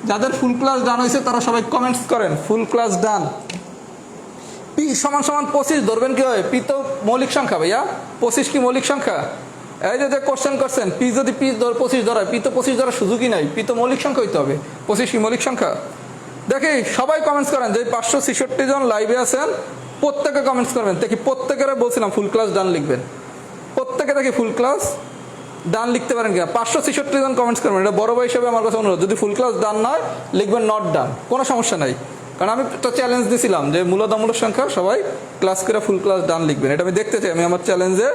যাদের ফুল ক্লাস ডান হয়েছে তারা সবাই কমেন্টস করেন ফুল ক্লাস ডান। পি সমান সমান 25 ধরবেন কি হয়? পি তো মৌলিক সংখ্যা ভাইয়া, 25 কি মৌলিক সংখ্যা? এই যে কোশ্চেন করছেন পি যদি 25 ধরায়, পি তো 25 ধরার সুযোগই নাই, পি তো মৌলিক সংখ্যা হইতে হবে। 25 কি মৌলিক সংখ্যা? দেখি সবাই কমেন্টস করেন, যে 566 জন লাইভে আছেন প্রত্যেকে কমেন্টস করবেন। দেখি প্রত্যেকের বলছিলাম ফুল ক্লাস ডান লিখবেন, প্রত্যেকে দেখি ফুল ক্লাস ডান লিখতে পারেন কিনা। 566 জন কমেন্টস করবেন, এটা বড় ভাই হিসেবে আমার কাছে অনুরোধ। যদি ফুল ক্লাস ডান নয় লিখবেন নট ডান, কোনো সমস্যা নাই, কারণ আমি একটা চ্যালেঞ্জ দিয়েছিলাম যে মূলদ অমূলদ সংখ্যা সবাই ক্লাস করে ফুল ক্লাস ডান লিখবেন। এটা আমি দেখতে চাই আমি আমার চ্যালেঞ্জে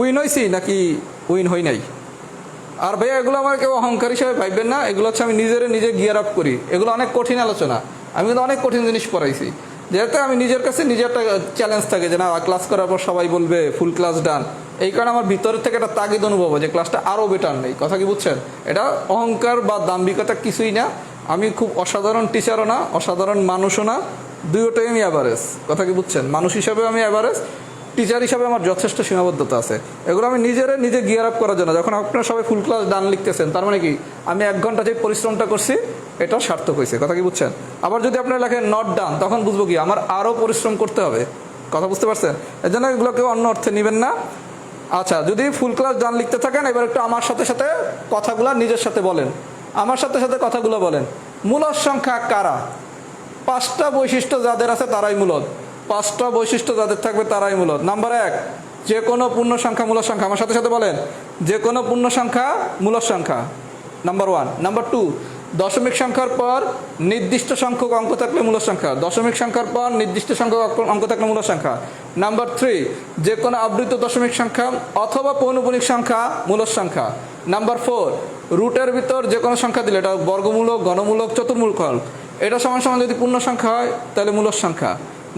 উইন হয়েছি নাকি উইন হই নাই। আর ভাইয়া এগুলো আমার কেউ অহংকার হিসেবে ভাববেন না, এগুলো হচ্ছে আমি নিজে গিয়ার আপ করি। এগুলো অনেক কঠিন আলোচনা, আমি কিন্তু অনেক কঠিন জিনিস পড়াইছি, যেহেতু আমি নিজের কাছে নিজে একটা চ্যালেঞ্জ থাকে যে না ক্লাস করার পর সবাই বলবে ফুল ক্লাস ডান। এই কারণে আমার ভিতরের থেকে একটা তাগিদ অনুভব হয় যে ক্লাসটা আরও বেটার নেই। কথা কি বুঝছেন? এটা অহংকার বা দাম্ভিকতা কিছুই না। আমি খুব অসাধারণ টিচারও না, অসাধারণ মানুষও না, দুটোই আমি অ্যাভারেজ। কথা কি বুঝছেন? মানুষ হিসাবে আমি অ্যাভারেজ, টিচার হিসাবে আমার যথেষ্ট সীমাবদ্ধতা আছে। এগুলো আমি নিজে গিয়ার আপ করার জন্য। যখন আপনারা সবাই ফুল ক্লাস ডান লিখতেছেন তার মানে কি আমি 1 ঘন্টা যে পরিশ্রমটা করছি এটা সার্থক হয়েছে। কথা কি বুঝছেন? আবার যদি আপনারা লেখেন নট ডান, তখন বুঝবো কি আমার আরও পরিশ্রম করতে হবে। কথা বুঝতে পারছেন? এই জন্য এগুলো কেউ অন্য অর্থে নেবেন না। আচ্ছা, যদি ফুল ক্লাস ডান লিখতে থাকেন এবার একটু আমার সাথে সাথে কথাগুলো নিজের সাথে বলেন, আমার সাথে সাথে কথাগুলো বলেন। মূলদ সংখ্যা কারা? 5টা বৈশিষ্ট্য যাদের আছে তারাই মূলদ। 5টা বৈশিষ্ট্য যাদের থাকবে তারাই মূলদ। নাম্বার 1, যে কোনো পূর্ণ সংখ্যা মূলদ সংখ্যা। আমার সাথে সাথে বলেন, যে কোনো পূর্ণ সংখ্যা মূলদ সংখ্যা, নাম্বার 1। নাম্বার 2, দশমিক সংখ্যার পর নির্দিষ্ট সংখ্যক অঙ্ক থাকলে মূলদ সংখ্যা। দশমিক সংখ্যার পর নির্দিষ্ট সংখ্যক অঙ্ক থাকলে মূলদ সংখ্যা। নাম্বার 3, যে কোনো আবৃত দশমিক সংখ্যা অথবা পৌনঃপুনিক সংখ্যা মূলদ সংখ্যা। নাম্বার 4, রুটের ভিতর যে কোনো সংখ্যা দিলে, এটা বর্গমূলক, ঘনমূলক, চতুর্মূলক, এটা সমান সমান যদি পূর্ণ সংখ্যা হয় তাহলে মূলদ সংখ্যা।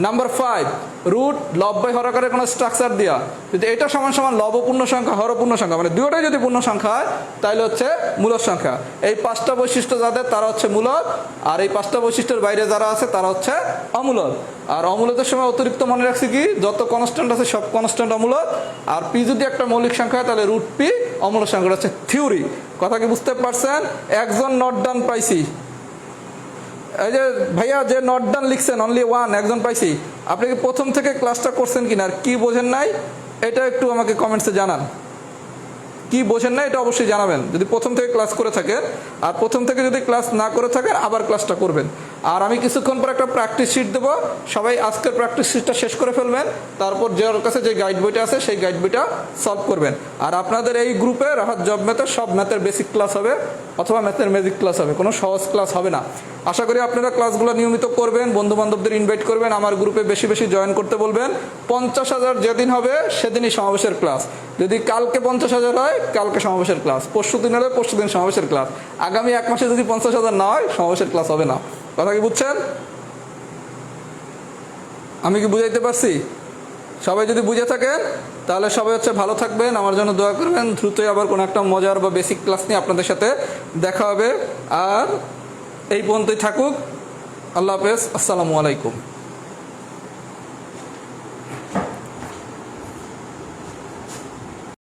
নাম্বার 5, রুট লব বাই হরাকারের কোনো স্ট্রাকচার দেওয়া, যদি এটা সমান সমান লব পূর্ণ সংখ্যা, হর পূর্ণ সংখ্যা, মানে দুটোই যদি পূর্ণ সংখ্যা হয় তাহলে হচ্ছে মূলদ সংখ্যা। এই 5টা বৈশিষ্ট্য যাদের তারা হচ্ছে মূলদ, আর এই 5টা বৈশিষ্ট্যের বাইরে যারা আছে তারা হচ্ছে অমূলদ। আর অমূলদের সময় অতিরিক্ত মনে রাখছি কি, যত কনস্ট্যান্ট আছে সব কনস্ট্যান্ট অমূলদ। আর পি যদি একটা মৌলিক সংখ্যা হয় তাহলে রুট পি অমূলদ সংখ্যা, হচ্ছে থিওরি। কথা কি বুঝতে পারছেন? একজন নট ডান পাইছি, এই যে ভাইয়া যে নট ডান লিখছেন অনলি 1, একজন পাইছি। আপনি কি প্রথম থেকে ক্লাসটা করছেন কিনা আর কি বোঝেন নাই এটা একটু আমাকে কমেন্টসে জানান। কি বোঝেন না এটা অবশ্যই জানাবেন যদি প্রথম থেকে ক্লাস করে থাকেন। আর প্রথম থেকে যদি ক্লাস না করে থাকেন আবার ক্লাসটা করবেন। আর আমি কিছুক্ষণ পর একটা প্র্যাকটিস শিট দেবো, সবাই আজকের প্র্যাকটিস শিটটা শেষ করে ফেলবেন, তারপর যার কাছে যে গাইড বইটা আছে সেই গাইড বইটা সলভ করবেন। আর আপনাদের এই গ্রুপে রাহাত জব ম্যাথের সব ম্যাথের বেসিক ক্লাস হবে অথবা ম্যাথের ম্যাজিক ক্লাস হবে, কোনো সহজ ক্লাস হবে না। আশা করি আপনারা ক্লাসগুলো নিয়মিত করবেন, বন্ধু বান্ধবদের ইনভাইট করবেন, আমার গ্রুপে বেশি বেশি জয়েন করতে বলবেন। 50,000 যেদিন হবে সেদিনই সমাবেশের ক্লাস। যদি কালকে 50,000 হয় কালকে সমাবেশের ক্লাস, পরশু দিন হলে পরশু দিন সমাবেশের ক্লাস। আগামী 1 মাসে যদি 50,000 না হয় সমাবেশের ক্লাস হবে না। কথা কি বুঝছেন? আমি কি বুঝাইতে পারছি? সবাই যদি বুঝে থাকেন তাহলে সবাই হচ্ছে ভালো থাকবেন, আমার জন্য দোয়া করবেন। দ্রুতই আবার কোনো একটা মজার বা বেসিক ক্লাস নিয়ে আপনাদের সাথে দেখা হবে। আর এই পর্যন্তই থাকুক। আল্লাহ হাফেজ, আসসালামু আলাইকুম।